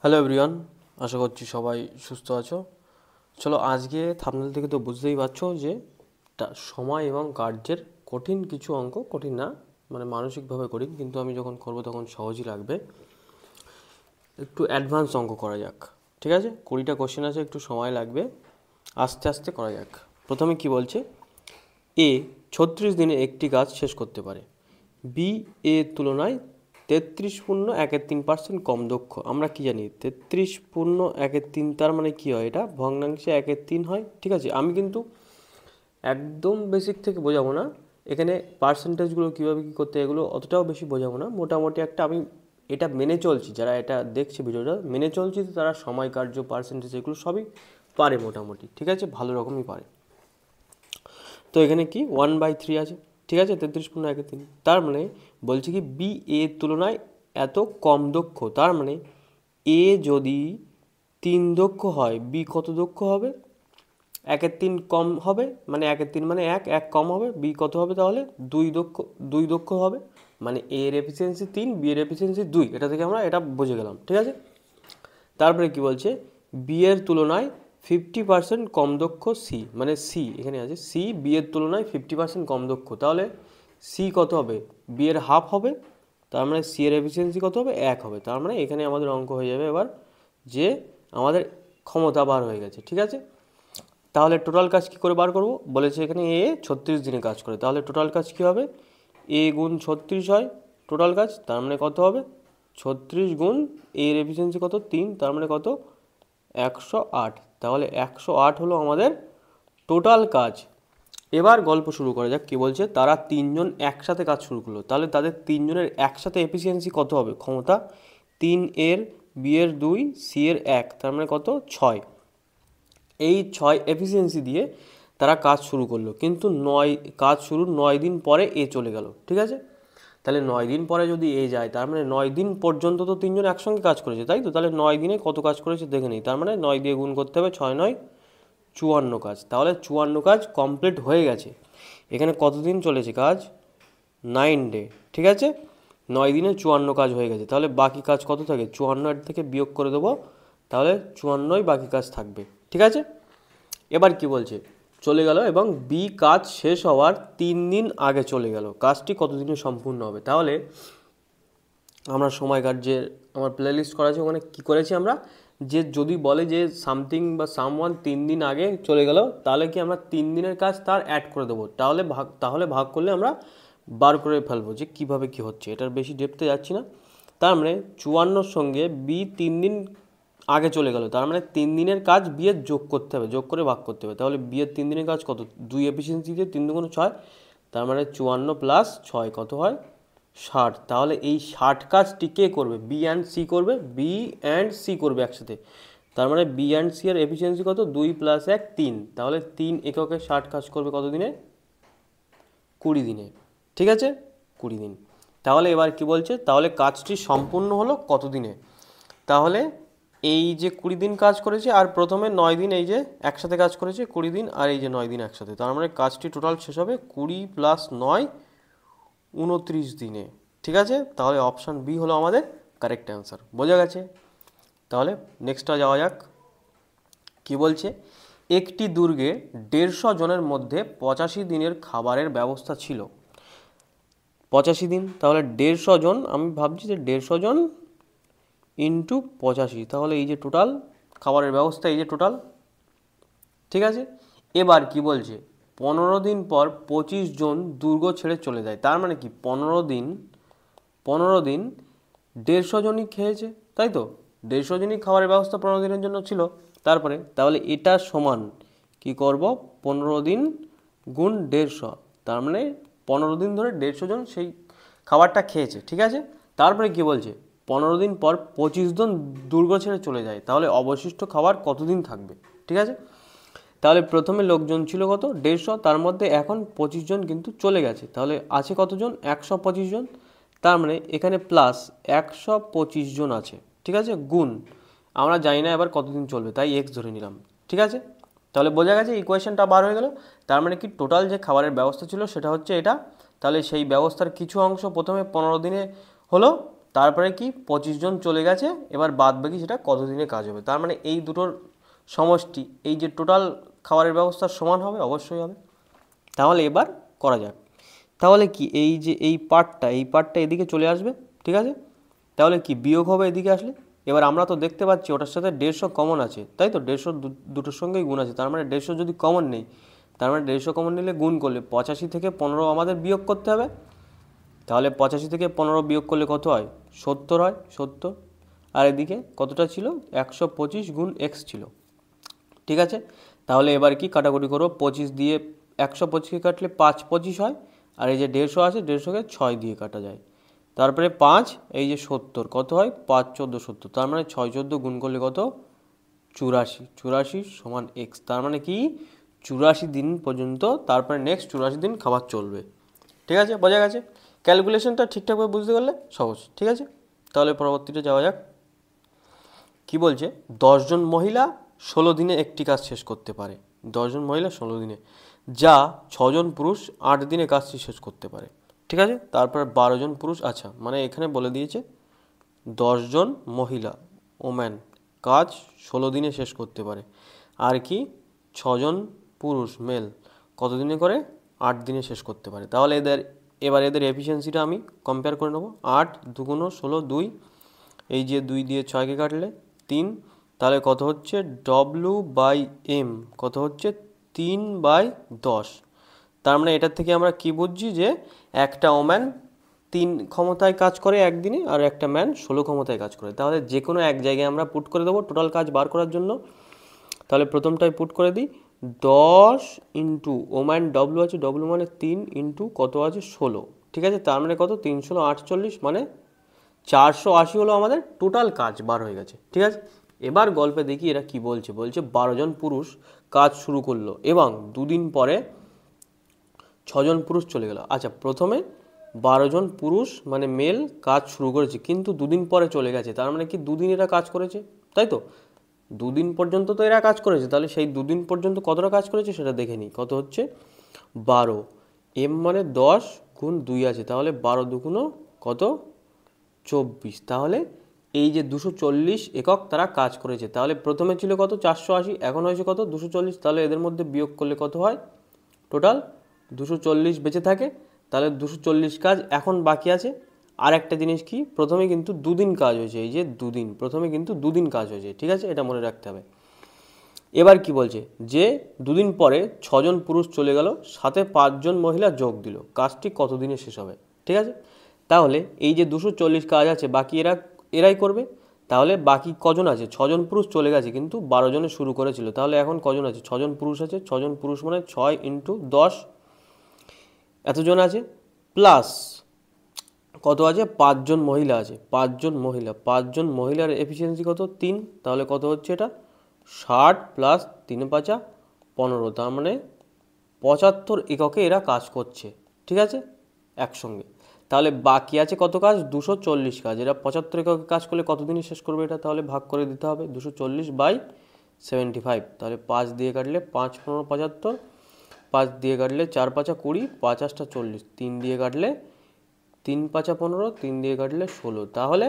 Hello everyone, আশা করছি সবাই সুস্থ আছো। চলো, আজকে থাম্বনেল থেকে তো বুঝতেই পারছো যে সময় এবং কার্যের কঠিন কিছু অঙ্ক, কঠিন না মানে মানসিকভাবে কঠিন, কিন্তু আমি যখন করবো তখন সহজই লাগবে। একটু অ্যাডভান্স অঙ্ক করা যাক, ঠিক আছে? 20টা কোশ্চেন আছে, একটু সময় লাগবে, আস্তে আস্তে করা যাক। প্রথমে কি বলছে, এ 36 দিনে একটি কাজ শেষ করতে পারে, বি এর তুলনায় 33.13% কম দক্ষ। আমরা কি জানি 33.13 তার মানে কি হয়, এটা ভগ্নাংশে 1/3 হয়, ঠিক আছে? আমি কিন্তু একদম বেসিক থেকে বোঝাবো না, এখানে পার্সেন্টেজগুলো কীভাবে কী করতে এগুলো অতটাও বেশি বোঝাবো না। মোটামুটি একটা আমি এটা মেনে চলছি, যারা এটা দেখছে ভিডিওটা মেনে চলছি, তারা সময় কার্য পার্সেন্টেজ এগুলো সবই পারে মোটামুটি, ঠিক আছে? ভালো রকমই পারে। তো এখানে কি 1/3 আছে, ঠিক আছে? 33.13, তার মানে বলছে কি বি এর তুলনায় এত কম দক্ষ। তার মানে এ যদি 3 দক্ষ হয়, বি কত দক্ষ হবে? 1/3 কম হবে, মানে 1/3 মানে এক কম হবে, বি কত হবে তাহলে? 2 দক্ষ হবে, মানে এ এর এফিসিয়েন্সি 3, বি এর এফিসিয়েন্সি 2। এটা থেকে আমরা এটা বুঝে গেলাম, ঠিক আছে? তারপরে কি বলছে, বি এর তুলনায় 50% কম দক্ষ সি, মানে সি এখানে আছে, সি বি এর তুলনায় 50% কম দক্ষ। তাহলে সি কত হবে? বি এর হাফ হবে, তার মানে সি এর এফিসিয়েন্সি কত হবে? 1 হবে। তার মানে এখানে আমাদের অঙ্ক হয়ে যাবে এবার যে আমাদের ক্ষমতা বার হয়ে গেছে, ঠিক আছে? তাহলে টোটাল কাজ কী করে বার করব? বলেছে এখানে এ 36 দিনে কাজ করে, তাহলে টোটাল কাজ কী হবে? এ গুণ 36 হয় টোটাল কাজ, তার মানে কত হবে? 36 গুণ এর এফিসিয়েন্সি কত? 3, তার মানে কত? 108। তাহলে 108 হলো আমাদের টোটাল কাজ। এবার গল্প শুরু করা যাক। কী বলছে, তারা 3জন একসাথে কাজ শুরু করলো, তাহলে তাদের 3জনের একসাথে এফিসিয়েন্সি কত হবে? ক্ষমতা 3 এর, বি এর 2, সি এর 1, তার মানে কত? 6। এই 6 এফিসিয়েন্সি দিয়ে তারা কাজ শুরু করলো, কিন্তু কাজ শুরুর 9 দিন পরে এ চলে গেল, ঠিক আছে? তাহলে 9 দিন পরে যদি এ যায়, তার মানে 9 দিন পর্যন্ত তো 3জন একসঙ্গে কাজ করেছে, তাই তো? তাহলে 9 দিনে কত কাজ করেছে দেখে নিই। তার মানে 9 দিয়ে গুণ করতে হবে, 6 9 54 কাজ। তাহলে 54 কাজ কমপ্লিট হয়ে গেছে। এখানে কতদিন চলেছে কাজ? 9 ডে, ঠিক আছে? 9 দিনে 54 কাজ হয়ে গেছে। তাহলে বাকি কাজ কত থাকে? 54 এর থেকে বিয়োগ করে দেবো, তাহলে 54ই বাকি কাজ থাকবে, ঠিক আছে? এবার কি বলছে, চলে গেল এবং বি কাজ শেষ হওয়ার 3 দিন আগে চলে গেল, কাজটি কত দিনে সম্পূর্ণ হবে? তাহলে আমরা সময় কার্যের আমার প্লেলিস্ট করা আছে, ওখানে কী করেছি আমরা, যে যদি বলে যে সামথিং বা সামওয়ান 3 দিন আগে চলে গেল, তাহলে কি আমরা 3 দিনের কাজ তার অ্যাড করে দেবো, তাহলে ভাগ করলে আমরা বার করে ফেলবো যে কীভাবে কী হচ্ছে। এটার বেশি ডেপথে যাচ্ছি না। তার মানে 54 সঙ্গে বি 3 দিন আগে চলে গেল, তার মানে 3 দিনের কাজ বি এর যোগ করতে হবে, যোগ করে ভাগ করতে হবে। তাহলে বি এর 3 দিনের কাজ কত? 2 এফিসিয়েন্সি দিয়ে 3 দুগুণ 6, তার মানে 54 প্লাস 6 কত হয়? 60। তাহলে এই 60 কাজটি কে করবে? বি অ্যান্ড সি করবে, বি অ্যান্ড সি করবে একসাথে। তার মানে বি অ্যান্ড সি এর এফিসিয়েন্সি কত? 2 + 1 3। তাহলে 3 এককে 60 কাজ করবে কত দিনে? 20 দিনে, ঠিক আছে? 20 দিন। তাহলে এবার কি বলছে, তাহলে কাজটি সম্পূর্ণ হলো কত দিনে? তাহলে এই যে 20 দিন কাজ করেছে, আর প্রথমে 9 দিন এই যে একসাথে কাজ করেছে 20 দিন, আর এই যে 9 দিন একসাথে, তার মানে কাজটি টোটাল শেষ হবে 20 + 9 29 দিনে, ঠিক আছে? তাহলে অপশান বি হলো আমাদের কারেক্ট অ্যান্সার। বোঝা গেছে? তাহলে নেক্সটটা যাওয়া যাক। কি বলছে, একটি দুর্গে 150 জনের মধ্যে 85 দিনের খাবারের ব্যবস্থা ছিল। 85 দিন, তাহলে 150 জন, আমি ভাবছি যে 150 জন ইন্টু 85, তাহলে এই যে টোটাল খাবারের ব্যবস্থা, এই যে টোটাল, ঠিক আছে? এবার কি বলছে, 15 দিন পর 25 জন দুর্গ ছেড়ে চলে যায়। তার মানে কি 15 দিন 150 জনই খেয়েছে, তাই তো? 150 জনই খাবারের ব্যবস্থা 15 দিনের জন্য ছিল। তাহলে এটা সমান কি করব, 15 দিন গুণ 150, তার মানে 15 দিন ধরে 150 জন সেই খাবারটা খেয়েছে, ঠিক আছে? তারপরে কি বলছে, 15 দিন পর 25 জন দুর্গ ছেড়ে চলে যায়, তাহলে অবশিষ্ট খাবার কতদিন থাকবে, ঠিক আছে? তাহলে প্রথমে লোকজন ছিল কত? 150, তার মধ্যে এখন 25 জন কিন্তু চলে গেছে, তাহলে আছে কতজন? 125 জন। তার মানে এখানে প্লাস 125 জন আছে, ঠিক আছে? গুণ, আমরা জানি না এবার কতদিন চলবে, তাই এক্স ধরে নিলাম, ঠিক আছে? তাহলে বোঝা গেছে ইকুয়েশনটা বার হয়ে গেল। তার মানে কি টোটাল যে খাবারের ব্যবস্থা ছিল সেটা হচ্ছে এটা। তাহলে সেই ব্যবস্থার কিছু অংশ প্রথমে 15 দিনে হলো, তারপরে কি 25 জন চলে গেছে, এবার বাদ বাকি সেটা কত দিনে কাজ হবে। তার মানে এই দুটোর সমষ্টি এই যে টোটাল খাবারের ব্যবস্থার সমান হবে, অবশ্যই হবে। তাহলে এবার করা যাক। তাহলে কি এই যে এই পার্টটা এদিকে চলে আসবে, ঠিক আছে। তাহলে কি বিয়োগ হবে এদিকে আসলে। এবার আমরা তো দেখতে পাচ্ছি ওটার সাথে 150 কমন আছে, তাই তো 150 দুটোর সঙ্গেই গুণ আছে, তার মানে 150 যদি কমন নেই, তার মানে 150 কমন নিলে গুণ করলে 85 থেকে 15 আমাদের বিয়োগ করতে হবে। তাহলে 85 থেকে 15 বিয়োগ করলে কত হয়, 70 হয়, 70। আর এদিকে কতটা ছিল, 125 গুণ এক্স ছিল, ঠিক আছে। তাহলে এবার কি কাটাকুটি করবো, 25 দিয়ে 125কে কাটলে 5 25 হয়, আর এই যে 150 আছে 150কে 6 দিয়ে কাটা যায়, তারপরে 5 এই যে 70 কত হয়, 5 14 70, তার মানে 6 14 গুণ করলে কত, 84, 84 সমান এক্স। তার মানে কি 84 দিন পর্যন্ত, তারপরে নেক্সট 84 দিন খাবার চলবে, ঠিক আছে, বোঝা গেছে। ক্যালকুলেশনটা ঠিকঠাকভাবে বুঝতে পারলে সহজ, ঠিক আছে। তাহলে পরবর্তীতে যাওয়া যাক। কি বলছে, 10 জন মহিলা 16 দিনে একটি কাজ শেষ করতে পারে, 10 জন মহিলা 16 দিনে, যা 6 জন পুরুষ 8 দিনে কাজটি শেষ করতে পারে, ঠিক আছে। তারপর 12 জন পুরুষ, আচ্ছা মানে এখানে বলে দিয়েছে 10 জন মহিলা ওম্যান কাজ 16 দিনে শেষ করতে পারে, আর কি 6 জন পুরুষ মেল কত দিনে করে, 8 দিনে শেষ করতে পারে। তাহলে এবার এদের এফিসিয়েন্সিটা আমি কম্পেয়ার করে নেবো। 8 দুগুণ 16 2, এই যে 2 দিয়ে 6কে কাটলে 3, তাহলে কত হচ্ছে W/M কত হচ্ছে 3/10। তার মানে এটার থেকে আমরা কি বুঝছি যে একটা ওম্যান 3 ক্ষমতায় কাজ করে একদিনে, আর একটা ম্যান 16 ক্ষমতায় কাজ করে। তাহলে যে কোনো এক জায়গায় আমরা পুট করে দেবো টোটাল কাজ বার করার জন্য। তাহলে প্রথমটাই পুট করে দিই, 10 ইন্টু ওম্যান ডব্লু আছে, ডব্লু মানে 3 ইন্টু কত আছে 16, ঠিক আছে। তার মানে কত 3 × 48 মানে 480 হলো আমাদের টোটাল কাজ বার হয়ে গেছে, ঠিক আছে। এবার গল্পে দেখি এরা কি বলছে, বলছে 12 জন পুরুষ কাজ শুরু করলো এবং দুদিন পরে 6 জন পুরুষ চলে গেল। আচ্ছা প্রথমে 12 জন পুরুষ মানে মেল কাজ শুরু করেছে, কিন্তু দুদিন পরে চলে গেছে, তার মানে কি দুদিন এরা কাজ করেছে, তাই তো। দুদিন পর্যন্ত তো এরা কাজ করেছে, তাহলে সেই দুদিন পর্যন্ত কতটা কাজ করেছে সেটা দেখে নিই। কত হচ্ছে 12, এম মানে 10 গুণ 2 আছে, তাহলে 12 দুগুণ কত 24। তাহলে এই যে 240 একক তারা কাজ করেছে। তাহলে প্রথমে ছিল কত 480, এখন হয়েছে কত 240। তাহলে এদের মধ্যে বিয়োগ করলে কত হয়, টোটাল 240 বেঁচে থাকে। তাহলে 240 কাজ এখন বাকি আছে। আর একটা জিনিস কি, প্রথমে কিন্তু দুদিন কাজ হয়েছে, এই যে দুদিন, প্রথমে কিন্তু দুদিন কাজ হয়েছে, ঠিক আছে, এটা মনে রাখতে হবে। এবার কি বলছে যে দুদিন পরে 6 জন পুরুষ চলে গেল, সাথে 5 জন মহিলা যোগ দিল, কাজটি কত দিনে শেষ হবে, ঠিক আছে। তাহলে এই যে 240 কাজ আছে বাকি এরাই করবে। তাহলে বাকি কজন আছে, 6 জন পুরুষ চলে গেছে কিন্তু 12 জনে শুরু করেছিল, তাহলে এখন কজন আছে, 6 জন পুরুষ আছে। 6 জন পুরুষ মানে 6 × 10 এতজন আছে, প্লাস কত আছে 5 জন মহিলা আছে, 5 জন মহিলা, 5 জন মহিলার এফিসিয়েন্সি কত 3, তাহলে কত হচ্ছে এটা 60 প্লাস 3 × 5 = 15, তার মানে 75 এককে এরা কাজ করছে, ঠিক আছে একসঙ্গে। তাহলে বাকি আছে কত কাজ, 240 কাজ। এরা 75 এককে কাজ করলে কত দিনে শেষ করবে এটা, তাহলে ভাগ করে দিতে হবে 240/75। তাহলে 5 দিয়ে কাটলে 5 × 15 = 75, 5 দিয়ে কাটলে 4 × 5 = 20, 5 × 8 = 40, 3 দিয়ে কাটলে 3 × 5 = 15, 3 দিয়ে কাটলে 16। তাহলে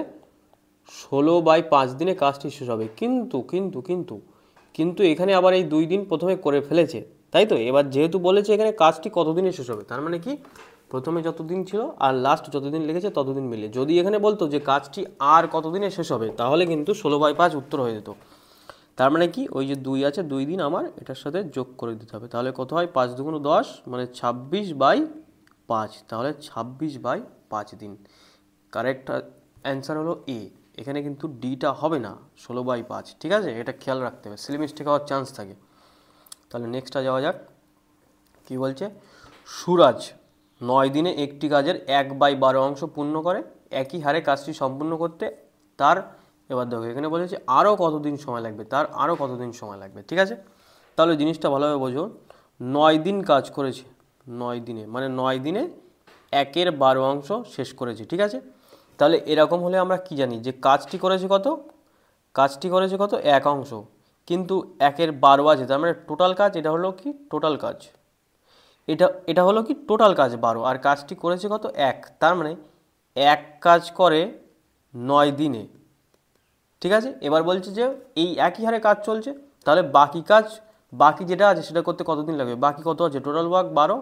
16/5 দিনে কাজটি শেষ হবে। কিন্তু কিন্তু কিন্তু কিন্তু এখানে আবার এই 2 দিন প্রথমে করে ফেলেছে, তাই তো। এবার যেহেতু বলেছে এখানে কাজটি কত দিনে শেষ হবে, তার মানে কি প্রথমে যত দিন ছিল আর লাস্ট যত দিন লেগেছে ততদিন মিলে। যদি এখানে বলতো যে কাজটি আর কত দিনে শেষ হবে, তাহলে কিন্তু 16/5 উত্তর হয়ে যেত। তার মানে কি ওই যে 2 আছে 2 দিন আমার এটার সাথে যোগ করে দিতে হবে। তাহলে কত হয় 5 দুগুণ 10 মানে 26/5, তাহলে 26/5 দিন। কারেক্ট অ্যান্সার হলো এ। এখানে কিন্তু ডিটা হবে না, 16/5, ঠিক আছে, এটা খেয়াল রাখতে হবে, সিলি মিস্টেক হওয়ার চান্স থাকে। তাহলে নেক্সটটা যাওয়া যাক। কি বলছে, সুরাজ 9 দিনে একটি কাজের 1/12 অংশ পূর্ণ করে, একই হারে কাজটি সম্পূর্ণ করতে তার, এবার দেখো এখানে বলেছে আরও কতদিন সময় লাগবে, তার আরও কতদিন সময় লাগবে, ঠিক আছে। তাহলে জিনিসটা ভালোভাবে বোঝো, 9 দিন কাজ করেছে, 9 দিনে মানে 9 দিনে 1/12 অংশ শেষ করেছে, ঠিক আছে। তাহলে এরকম হলে আমরা কি জানি যে কাজটি করেছে কত, কাজটি করেছে কত 1 অংশ, কিন্তু 1/12 আছে, তার মানে টোটাল কাজ, এটা হলো কি টোটাল কাজ, এটা হলো কি টোটাল কাজ 12, আর কাজটি করেছে কত 1, তার মানে 1 কাজ করে 9 দিনে, ঠিক আছে। এবার বলছে যে এই একই হারে কাজ চলছে, তাহলে বাকি যেটা আছে সেটা করতে কতদিন লাগবে, বাকি কত আছে, টোটাল ওয়ার্ক 12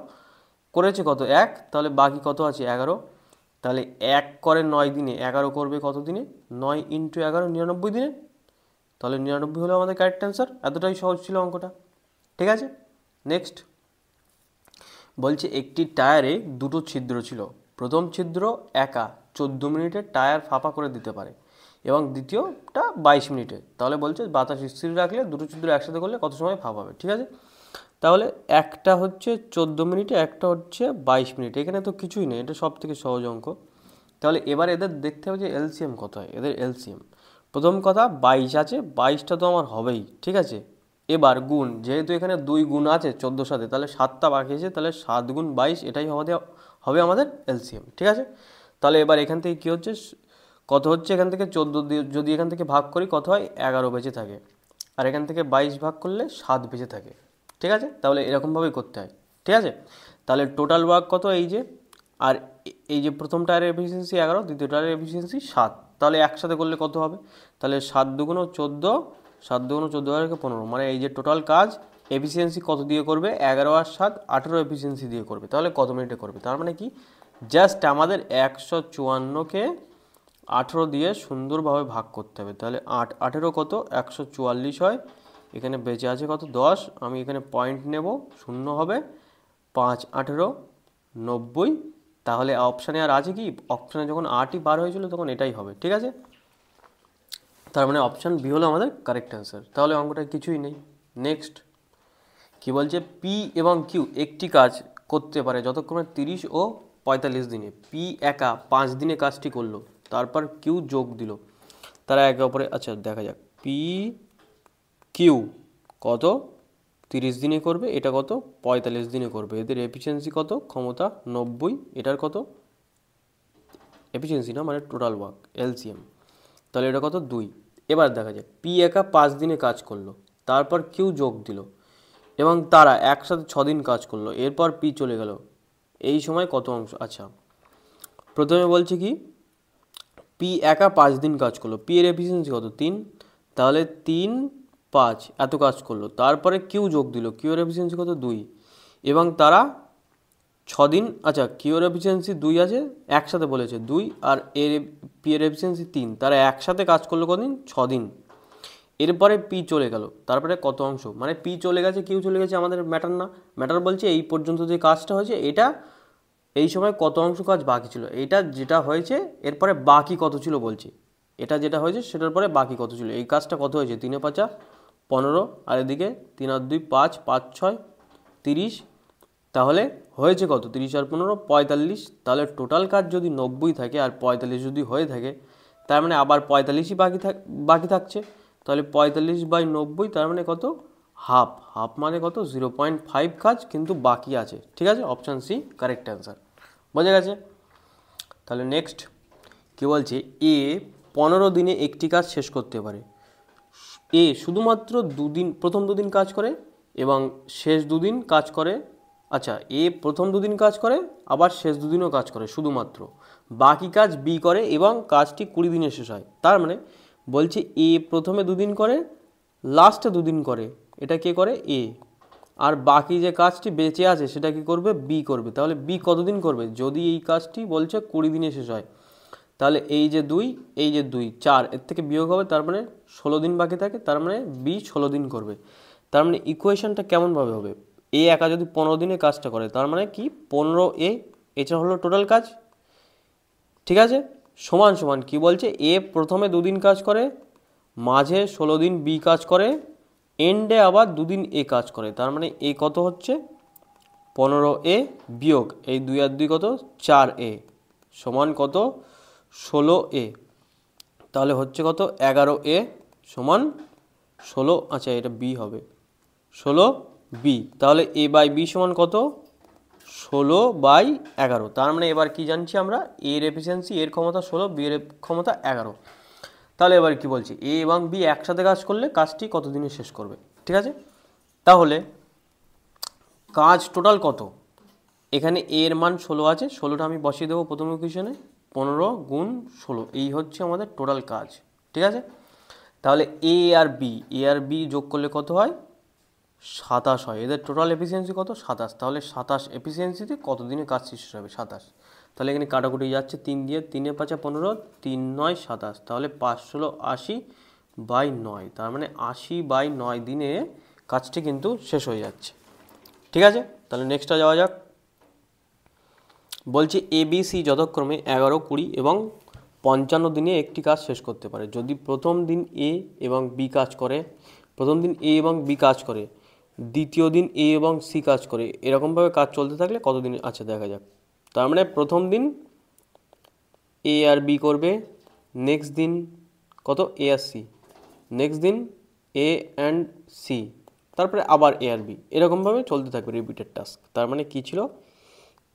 করেছে কত 1, তাহলে বাকি কত আছে 11, তাহলে 1 করে 9 দিনে, 11 করবে কত দিনে, 9 ইন্টু 11 99 দিনে, তাহলে 99 হলো আমাদের কারেক্ট অ্যান্সার। এতটাই সহজ ছিল অঙ্কটা, ঠিক আছে। নেক্সট বলছে একটি টায়ারে দুটো ছিদ্র ছিল, প্রথম ছিদ্র একা 14 মিনিটে টায়ার ফাঁপা করে দিতে পারে এবং দ্বিতীয়টা 22 মিনিটে, তাহলে বলছে বাতাস স্থির রাখলে দুটো ছিদ্র একসাথে করলে কত সময় ফাঁপাবে, ঠিক আছে। তাহলে একটা হচ্ছে 14 মিনিটে, একটা হচ্ছে 22 মিনিটে, এখানে তো কিছুই নেই, এটা সব থেকে সহজ অঙ্ক। তাহলে এবার এদের দেখতে হবে যে এলসিএম কত হয়, এদের এলসিএম প্রথম কথা 22 আছে, 22টা তো আমার হবেই, ঠিক আছে। এবার গুণ, যেহেতু এখানে 2 গুণ আছে 14 সাথে, তাহলে 7টা বাকি আছে, তাহলে 7 গুণ 22, এটাই হবে আমাদের এলসিএম, ঠিক আছে। তাহলে এবার এখান থেকে কী হচ্ছে, কত হচ্ছে, এখান থেকে 14 যদি এখান থেকে ভাগ করি কত হয়, 11 বেঁচে থাকে, আর এখান থেকে 22 ভাগ করলে 7 বেঁচে থাকে, ঠিক আছে। তাহলে এরকমভাবেই করতে হয়, ঠিক আছে। তাহলে টোটাল ওয়ার্ক কত, এই যে, আর এই যে প্রথম টায়ারের এফিসিয়েন্সি 11, দ্বিতীয় টায়ারের এফিসিয়েন্সি 7, তাহলে একসাথে করলে কত হবে, তাহলে 7 দুগুণ 14, 7 দুগুণ 14 আর 15, মানে এই যে টোটাল কাজ এফিসিয়েন্সি কত দিয়ে করবে, 11 আর 7 18 এফিসিয়েন্সি দিয়ে করবে, তাহলে কত মিনিটে করবে, তার মানে কি জাস্ট আমাদের 154কে 18 দিয়ে সুন্দরভাবে ভাগ করতে হবে, তাহলে 8 18 কত 144 হয়, এখানে বেঁচে আছে কত 10, আমি এখানে পয়েন্ট নেব, 0 হবে, 5 18 90, তাহলে অপশানে আর আছে কি, অপশানে যখন 8ই বার হয়েছিল তখন এটাই হবে, ঠিক আছে। তার মানে অপশান বি হলো আমাদের কারেক্ট অ্যান্সার, তাহলে অঙ্কটা কিছুই নেই। নেক্সট কি বলছে, পি এবং কিউ একটি কাজ করতে পারে যতক্ষণে 30 ও 45 দিনে, পি একা 5 দিনে কাজটি করলো, তারপর কিউ যোগ দিল, তারা একে অপরে, আচ্ছা দেখা যাক, পি কিউ কত 30 দিনে করবে, এটা কত 45 দিনে করবে, এদের এফিসিয়েন্সি কত, ক্ষমতা 90, এটার কত এফিসিয়েন্সি না মানে টোটাল ওয়ার্ক এলসিএম, তাহলে এটা কত 2। এবার দেখা যাক, পি একা 5 দিনে কাজ করলো, তারপর কিউ যোগ দিল এবং তারা একসাথে 6 দিন কাজ করলো, এরপর পি চলে গেল, এই সময় কত অংশ, আচ্ছা প্রথমে বলছে কি পি একা 5 দিন কাজ করলো, পি এর এফিসিয়েন্সি কত 3, তাহলে 3 5 এত কাজ করলো, তারপরে কিউ যোগ দিল, কিউ এর এফিসিয়েন্সি কত 2 এবং তারা 6 দিন, আচ্ছা কিউ এর এফিসিয়েন্সি 2 আছে, একসাথে বলেছে 2, আর এর পি এর এফিসিয়েন্সি 3, তারা একসাথে কাজ করলো কদিন 6 দিন, এরপরে পি চলে গেল, তারপরে কত অংশ, মানে পি চলে গেছে কিউ চলে গেছে আমাদের ম্যাটার না, ম্যাটার বলছে এই পর্যন্ত যে কাজটা হয়েছে এটা এই সময় কত অংশ কাজ বাকি ছিল, এটা যেটা হয়েছে এরপরে বাকি কত ছিল বলছে, এটা যেটা হয়েছে সেটার পরে বাকি কত ছিল, এই কাজটা কত হয়েছে 3 এ 5 15, আর এদিকে 3 আর 2 5 5 6 30, তাহলে হয়েছে কত 30 আর 15 45, তাহলে টোটাল কাজ যদি 90 থাকে আর 45 যদি হয়ে থাকে, তার মানে আবার 45ই বাকি থাকছে, তাহলে 45/90, তার মানে কত হাফ, হাফ মানে কত 0.5 কাজ কিন্তু বাকি আছে, ঠিক আছে। অপশান সি কারেক্ট অ্যান্সার, বোঝা গেছে। তাহলে নেক্সট কি বলছে, এ 15 দিনে একটি কাজ শেষ করতে পারে, এ শুধুমাত্র প্রথম দুদিন কাজ করে এবং শেষ দুদিন কাজ করে, আচ্ছা এ প্রথম দুদিন কাজ করে আবার শেষ দুদিনও কাজ করে শুধুমাত্র, বাকি কাজ বি করে এবং কাজটি 20 দিনে শেষ হয়, তার মানে বলছে এ প্রথমে দুদিন করে লাস্টে দুদিন করে, এটা কে করে এ, আর বাকি যে কাজটি বেঁচে আছে সেটা কি করবে বি করবে, তাহলে বি কতদিন করবে, যদি এই কাজটি বলছে 20 দিনে শেষ হয়, তাহলে এই যে 2 এই যে 2 4 এর থেকে বিয়োগ হবে, তার মানে 16 দিন বাকি থাকে, তার মানে বি 16 দিন করবে, তার মানে ইকুয়েশনটা কেমনভাবে হবে, এ একা যদি 15 দিনে কাজটা করে তার মানে কি 15 এটা হলো টোটাল কাজ, ঠিক আছে, সমান সমান কি বলছে, এ প্রথমে দুদিন কাজ করে, মাঝে 16 দিন বি কাজ করে, এন্ডে আবার দুদিন এ কাজ করে, তার মানে এ কত হচ্ছে 15 বিয়োগ এই 2 আর 2 কত 4 সমান কত 16, তাহলে হচ্ছে কত 11 সমান 16, আচ্ছা এটা বি হবে 16 তাহলে a/b সমান কত 16/11, তার মানে এবার কি জানছি আমরা, এর এফিসিয়েন্সি এর ক্ষমতা 16, বি এর ক্ষমতা 11, তাহলে এবার কি বলছি, এ এবং বি একসাথে কাজ করলে কাজটি কত দিনে শেষ করবে, ঠিক আছে। তাহলে কাজ টোটাল কত, এখানে এর মান 16 আছে, 16টা আমি বসিয়ে দেবো প্রথম ইকুয়েশনে, 15 গুণ 16, এই হচ্ছে আমাদের টোটাল কাজ। ঠিক আছে, তাহলে এ আর বি যোগ করলে কত হয়? 27 হয়। এদের টোটাল এফিসিয়েন্সি কত? 27। তাহলে 27 এফিসিয়েন্সিতে কত দিনে কাজ শেষ হবে? 27। তাহলে এখানে কাটাকুটি যাচ্ছে 3 দিয়ে, 3 5 15, 3 9 27, তাহলে 5 16 80/9, তার মানে 80/9 দিনে কাজটি কিন্তু শেষ হয়ে যাচ্ছে। ঠিক আছে, তাহলে নেক্সটটা যাওয়া যাক। বলছে ABC যথাক্রমে 11, 20 এবং 55 দিনে একটি কাজ শেষ করতে পারে যদি প্রথম দিন এ এবং বি কাজ করে, প্রথম দিন এ এবং বি কাজ করে, দ্বিতীয় দিন এ এবং সি কাজ করে, এরকমভাবে কাজ চলতে থাকলে কত দিন আছে দেখা যাক। তার মানে প্রথম দিন এ আর বি করবে, নেক্সট দিন কত? এ আর সি, নেক্সট দিন এ অ্যান্ড সি, তারপরে আবার এ আর বি, এরকমভাবে চলতে থাকবে রিপিটেড টাস্ক। তার মানে কী ছিল?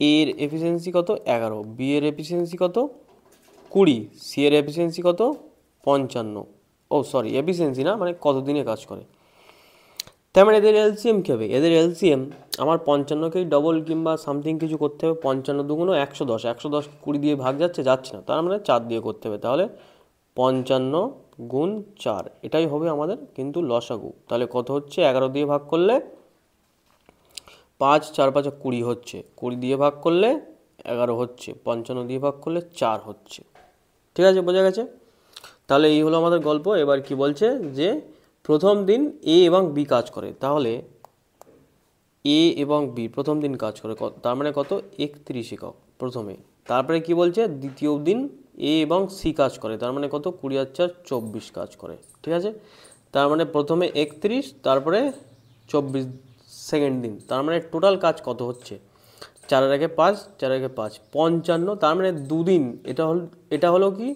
এর এফিসিয়েন্সি কত? 11, বি এর এফিসিয়েন্সি কত? 20, সি এর এফিসিয়েন্সি কত? 55। ও সরি, এফিসিয়েন্সি না, মানে কত দিনে কাজ করে। তার মানে এদের এলসিএম কী হবে? এদের এলসিএম আমার 55কেই ডবল কিংবা সামথিং কিছু করতে হবে। 55 দুগুণ 110, 110 20 দিয়ে ভাগ যাচ্ছে না, তার মানে 4 দিয়ে করতে হবে। তাহলে 55 গুণ 4, এটাই হবে আমাদের কিন্তু লসাগু। তাহলে কত হচ্ছে? 11 দিয়ে ভাগ করলে 5, 4 5 20 হচ্ছে, 20 দিয়ে ভাগ করলে 11 হচ্ছে, 55 দিয়ে ভাগ করলে 4 হচ্ছে। ঠিক আছে, বোঝা গেছে? তাহলে এই হলো আমাদের গল্প। এবার কি বলছে যে প্রথম দিন এ এবং বি কাজ করে, তাহলে এ এবং বি প্রথম দিন কাজ করে, তার মানে কত? 31 একক প্রথমে। তারপরে কি বলছে? দ্বিতীয় দিন এ এবং সি কাজ করে, তার মানে কত? 20 আর 4 24 কাজ করে। ঠিক আছে, তার মানে প্রথমে 31, তারপরে 24 সেকেন্ড দিন, তার মানে টোটাল কাজ কত হচ্ছে? 4 আর 1 5, 4 আর 1 5 55, তার মানে দুদিন। এটা হলো কি?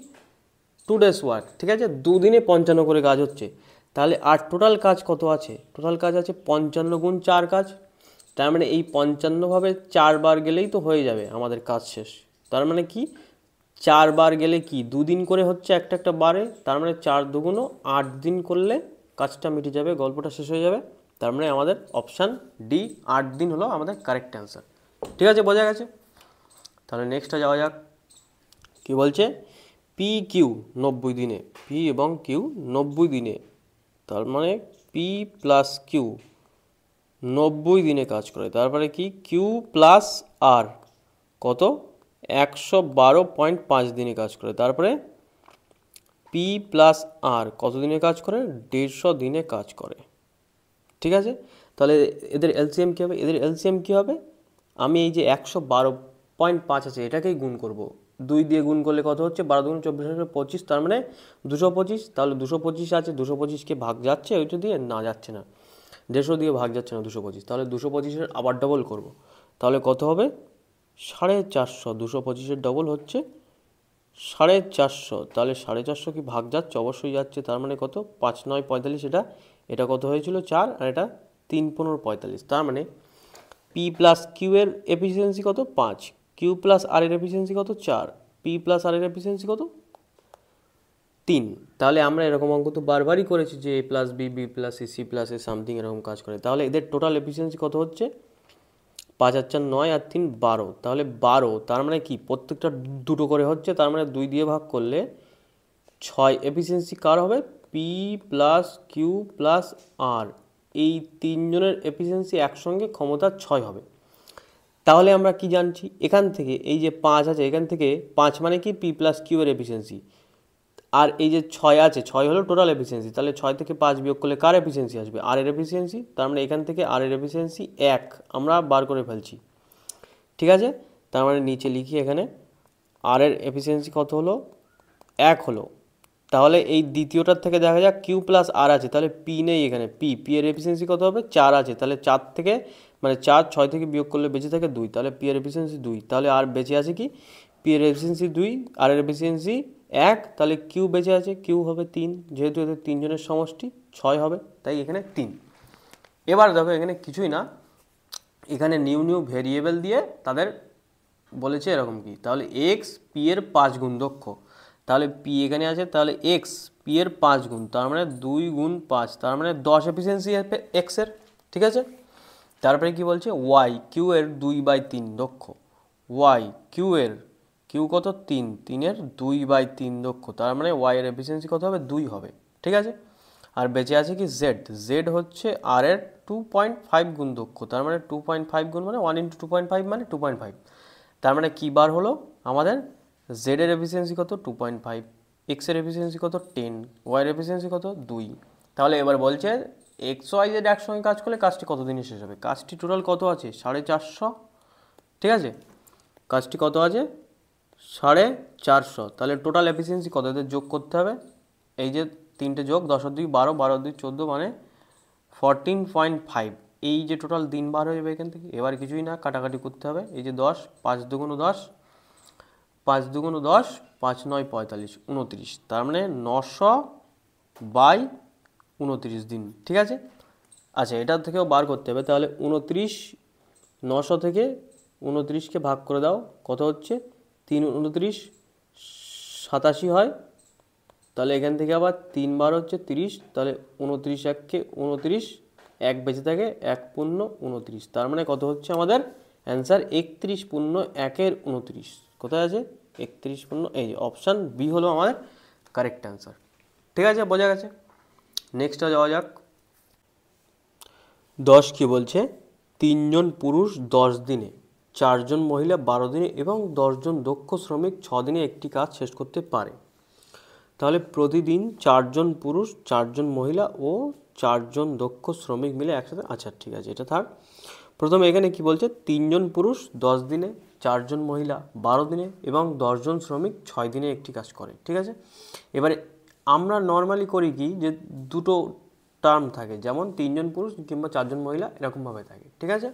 2 days ওয়ার্ক। ঠিক আছে, দুদিনে 55 করে কাজ হচ্ছে। তাহলে আর টোটাল কাজ কত আছে? টোটাল কাজ আছে 55 গুণ 4 কাজ। তার মানে এই 55ভাবে 4 বার গেলেই তো হয়ে যাবে আমাদের কাজ শেষ। তার মানে কি? 4 বার গেলে কি 2 দিন করে হচ্ছে একটা একটা বারে, তার মানে 4 দুগুণ 8 দিন করলে কাজটা মিটে যাবে, গল্পটা শেষ হয়ে যাবে। তার মানে আমাদের অপশান ডি 8 দিন হলো আমাদের কারেক্ট অ্যান্সার। ঠিক আছে, বোঝা গেছে? তাহলে নেক্সটটা যাওয়া যাক। কি বলছে? পি কিউ 90 দিনে, পি এবং কিউ 90 দিনে, তার মানে পি প্লাস কিউ 90 দিনে কাজ করে। তারপরে কি? কিউ প্লাস আর কত? 112.5 দিনে কাজ করে। তারপরে পি প্লাস আর কত দিনে কাজ করে? 150 দিনে কাজ করে। ঠিক আছে, তাহলে এদের এলসিএম কী হবে? এদের এলসিএম কী হবে? আমি এই যে 112.5 আছে এটাকেই গুণ করব। 2 দিয়ে গুণ করলে কত হচ্ছে? 12 দুগুণ 24, 25, তার মানে 225। তাহলে 225 আছে, 225কে ভাগ যাচ্ছে ওইটা দিয়ে? না, যাচ্ছে না। 150 দিয়ে ভাগ যাচ্ছে না 225, তাহলে 225-এর আবার ডবল করব। তাহলে কত হবে? 450। 225-এর ডবল হচ্ছে 450। তাহলে 450 কি ভাগ যাচ্ছে? অবশ্যই যাচ্ছে। তার মানে কত? 5 9 45, এটা কত হয়েছিল? 4, আর এটা 3 15 45। তার মানে পি প্লাস কিউ এর এফিসিয়েন্সি কত? 5, কিউ প্লাস আর এর এফিসিয়েন্সি কত? 4, পি প্লাস আর এর এফিসিয়েন্সি কত? 3। তাহলে আমরা এরকম অঙ্ক তো বারবারই করেছি যে A plus B, B plus C, C plus A something এরকম কাজ করে। তাহলে এদের টোটাল এফিসিয়েন্সি কত হচ্ছে? 5 আর 4 9 আর 3 12, তাহলে 12। তার মানে কি? প্রত্যেকটা দুটো করে হচ্ছে, তার মানে 2 দিয়ে ভাগ করলে 6 এফিসিয়েন্সি কার হবে? পি প্লাস কিউ প্লাস আর, এই তিনজনের এফিসিয়েন্সি একসঙ্গে ক্ষমতা 6 হবে। তাহলে আমরা কি জানছি এখান থেকে? এই যে 5 আছে, এখান থেকে 5 মানে কি? পি প্লাস কিউ এর এফিসিয়েন্সি, আর এই যে 6 আছে, 6 হলো টোটাল এফিসিয়েন্সি। তাহলে 6 থেকে 5 বিয়োগ করলে কার এফিসিয়েন্সি আসবে? আর এর এফিসিয়েন্সি। তার মানে এখান থেকে আর এর এফিসিয়েন্সি 1 আমরা বার করে ফেলছি। ঠিক আছে, তার মানে নিচে লিখি এখানে আর এর এফিসিয়েন্সি কত হলো? 1 হলো। তাহলে এই দ্বিতীয়টার থেকে দেখা যাক কিউ প্লাস আর আছে, তাহলে পি নেই এখানে, পি এর এফিসিয়েন্সি কত হবে? 4 আছে, তাহলে 4 থেকে মানে 4 6 থেকে বিয়োগ করলে বেঁচে থাকে 2, তাহলে পি এর এফিসিয়েন্সি 2। তাহলে আর বেঁচে আছে কি? পি এর এফিসিয়েন্সি 2, আর এর এফিসিয়েন্সি 1, তাহলে কিউ বেঁচে আছে, কিউ হবে 3, যেহেতু এদের তিনজনের সমষ্টি 6 হবে, তাই এখানে 3। এবার দেখো এখানে কিছুই না, এখানে নিউ ভেরিয়েবল দিয়ে তাদের বলেছে এরকম কি, তাহলে এক্স পি এর 5 গুণ দক্ষ, তাহলে পি এখানে আছে, তাহলে এক্স পি এর 5 গুণ, তার মানে 2 গুণ 5, তার মানে 10 এফিসিয়েন্সি হবে এক্সের। ঠিক আছে, তারপরে কি বলছে? ওয়াই কিউ এর 2/3 দক্ষ, ওয়াই কিউ কিউ কত 3, 3-এর 2/3 দক্ষ, তার মানে ওয়াই এর এফিসিয়েন্সি কত হবে 2 হবে, ঠিক আছে। আর বেঁচে আছে কি জেড, জেড হচ্ছে আর এর 2.5 গুণ দক্ষ, তার মানে 2.5 গুণ মানে 1 × 2.5 মানে 2.5, তার মানে কি বার হলো আমাদের জেড এর এফিসিয়েন্সি কত 2.5, এক্স এর এফিসিয়েন্সি কত 10, ওয়াই এর এফিসিয়েন্সি কত 2। তাহলে এবার বলছে এক্স ওয়াই জেড একসঙ্গে কাজ করলে কাজটি কত দিনে শেষ হবে। কাজটি টোটাল কত আছে 450, ঠিক আছে, কাজটি কত আছে 450, তাহলে টোটাল এফিসিয়েন্সি কত, এদের যোগ করতে হবে, এই যে তিনটে যোগ 10 আর 2 12, 12 আর 2 14 মানে 14.5, এই যে টোটাল দিন বার হয়ে যাবে এখান থেকে। এবার কিছুই না, কাটাকাটি করতে হবে, এই যে 10, 5 দুগুণ 10, 5 দুগুণ 10, 5 9 45, 29, তার মানে 900/29 দিন, ঠিক আছে। আচ্ছা এটার থেকেও বার করতে হবে, তাহলে 29, 900 থেকে 29কে ভাগ করে দাও, কত হচ্ছে 3 29 87 হয়, তাহলে এখান থেকে আবার 3 বার হচ্ছে 30, তাহলে 29 1-কে 29, 1 বেঁচে থাকে 1 পূর্ণ 29, তার মানে কত হচ্ছে আমাদের অ্যান্সার 31 পূর্ণ 1-এর 29, কোথায় আছে 31 পূর্ণ, এই অপশান বি হলো আমাদের কারেক্ট অ্যান্সার, ঠিক আছে, বোঝা গেছে। নেক্সটটা যাওয়া যাক। 10 কি বলছে, 3 জন পুরুষ 10 দিনে, 4 জন মহিলা 12 দিনে এবং 10 জন দক্ষ শ্রমিক 6 দিনে একটি কাজ শেষ করতে পারে। তাহলে প্রতিদিন 4 জন পুরুষ, 4 জন মহিলা ও 4 জন দক্ষ শ্রমিক মিলে একসাথে, আচ্ছা ঠিক আছে এটা থাক। প্রথমে এখানে কি বলছে 3 জন পুরুষ 10 দিনে, 4 জন মহিলা 12 দিনে এবং 10 জন শ্রমিক 6 দিনে একটি কাজ করে, ঠিক আছে। এবারে আমরা নর্মালি করি কি যে দুটো টার্ম থাকে, যেমন 3 জন পুরুষ কিংবা 4 জন মহিলা এরকমভাবে থাকে, ঠিক আছে,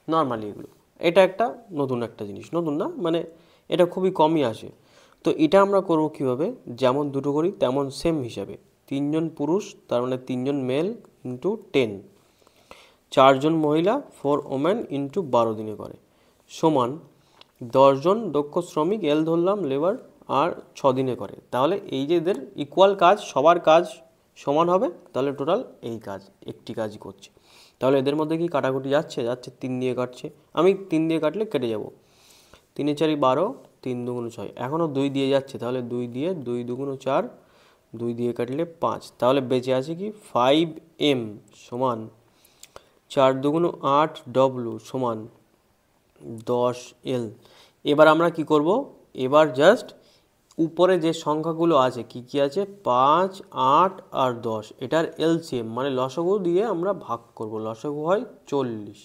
নর্মালি এগুলো। এটা একটা নতুন একটা জিনিস, নতুন না মানে এটা খুবই কমই আসে। তো এটা আমরা করব কীভাবে, যেমন দুটো করি তেমন সেম হিসাবে, 3 জন পুরুষ তার মানে 3 জন মেল ইন্টু 10, 4 জন মহিলা 4 ওমেন ইন্টু 12 দিনে করে, সমান 10 জন দক্ষ শ্রমিক এল ধরলাম লেবার আর 6 দিনে করে। তাহলে এই যে এদের ইকুয়াল কাজ, সবার কাজ সমান হবে, তাহলে টোটাল এই কাজ একটি কাজই করছে। তাহলে এদের মধ্যে কি কাটাকুটি যাচ্ছে, যাচ্ছে 3 দিয়ে কাটছে, আমি 3 দিয়ে কাটলে কেটে যাব, 3 4 12, 3 2 6, এখনও 2 দিয়ে যাচ্ছে, তাহলে 2 দিয়ে 2 2 4, 2 দিয়ে কাটলে 5, তাহলে বেঁচে আছে কি 5m সমান 4 2 8 w সমান 10l। এবার আমরা কি করব, এবার জাস্ট উপরে যে সংখ্যাগুলো আছে কি কি আছে 5 8 আর 10, এটার এলসিএম মানে লসাগু দিয়ে আমরা ভাগ করব, লসাগু হয় 40,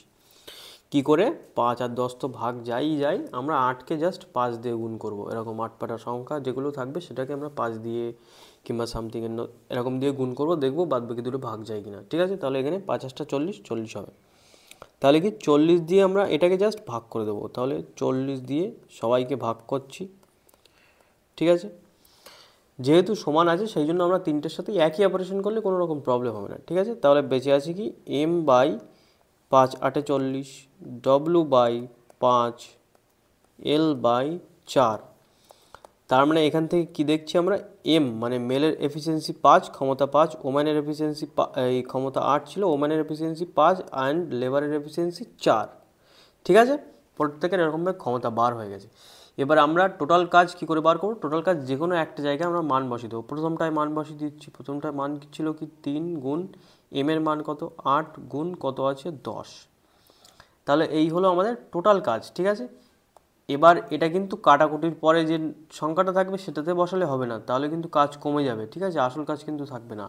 কি করে 5 আর 10 তো ভাগ যাই যায়, আমরা 8কে জাস্ট 5 দিয়ে গুণ করব, এরকম 8 পাটা সংখ্যা যেগুলো থাকবে সেটাকে আমরা 5 দিয়ে কিংবা সামথিং এরকম দিয়ে গুণ করব, দেখবো বাদ বাকি দুটো ভাগ যায় কিনা, ঠিক আছে। তাহলে এখানে 5 8 40, 40 হবে, তাহলে কি 40 দিয়ে আমরা এটাকে জাস্ট ভাগ করে দেবো, তাহলে 40 দিয়ে সবাইকে ভাগ করছি, ঠিক আছে। যেহেতু সমান আছে সেই জন্য আমরা তিনটের সাথে একই অপারেশন করলে কোনো রকম প্রবলেম হবে না, ঠিক আছে। তাহলে বেঁচে আছে কি m/5 8 40, w/5, l/4, তার মানে এখান থেকে কি দেখছি আমরা এম মানে মেলের এফিসিয়েন্সি 5, ক্ষমতা 5, ওম্যানের এফিসিয়েন্সি এই ক্ষমতা 8 ছিল, ওম্যানের এফিসিয়েন্সি 5 অ্যান্ড লেবারের এফিসিয়েন্সি 4, ঠিক আছে। প্রত্যেকের এরকমভাবে ক্ষমতা বার হয়ে গেছে। এবার আমরা টোটাল কাজ কি করে বার করব, টোটাল কাজ যে কোনো একটা জায়গায় আমরা মান বসিয়ে দেবো। প্রথমটায় মান বসিয়ে দিচ্ছি, প্রথমটায় মান ছিল কি 3 গুণ এম এর মান কত 8 গুণ কত আছে 10, তাহলে এই হলো আমাদের টোটাল কাজ, ঠিক আছে। এবার এটা কিন্তু কাটাকুটির পরে যে সংখ্যাটা থাকবে সেটাতে বসালে হবে না, তাহলে কিন্তু কাজ কমে যাবে, ঠিক আছে, আসল কাজ কিন্তু থাকবে না।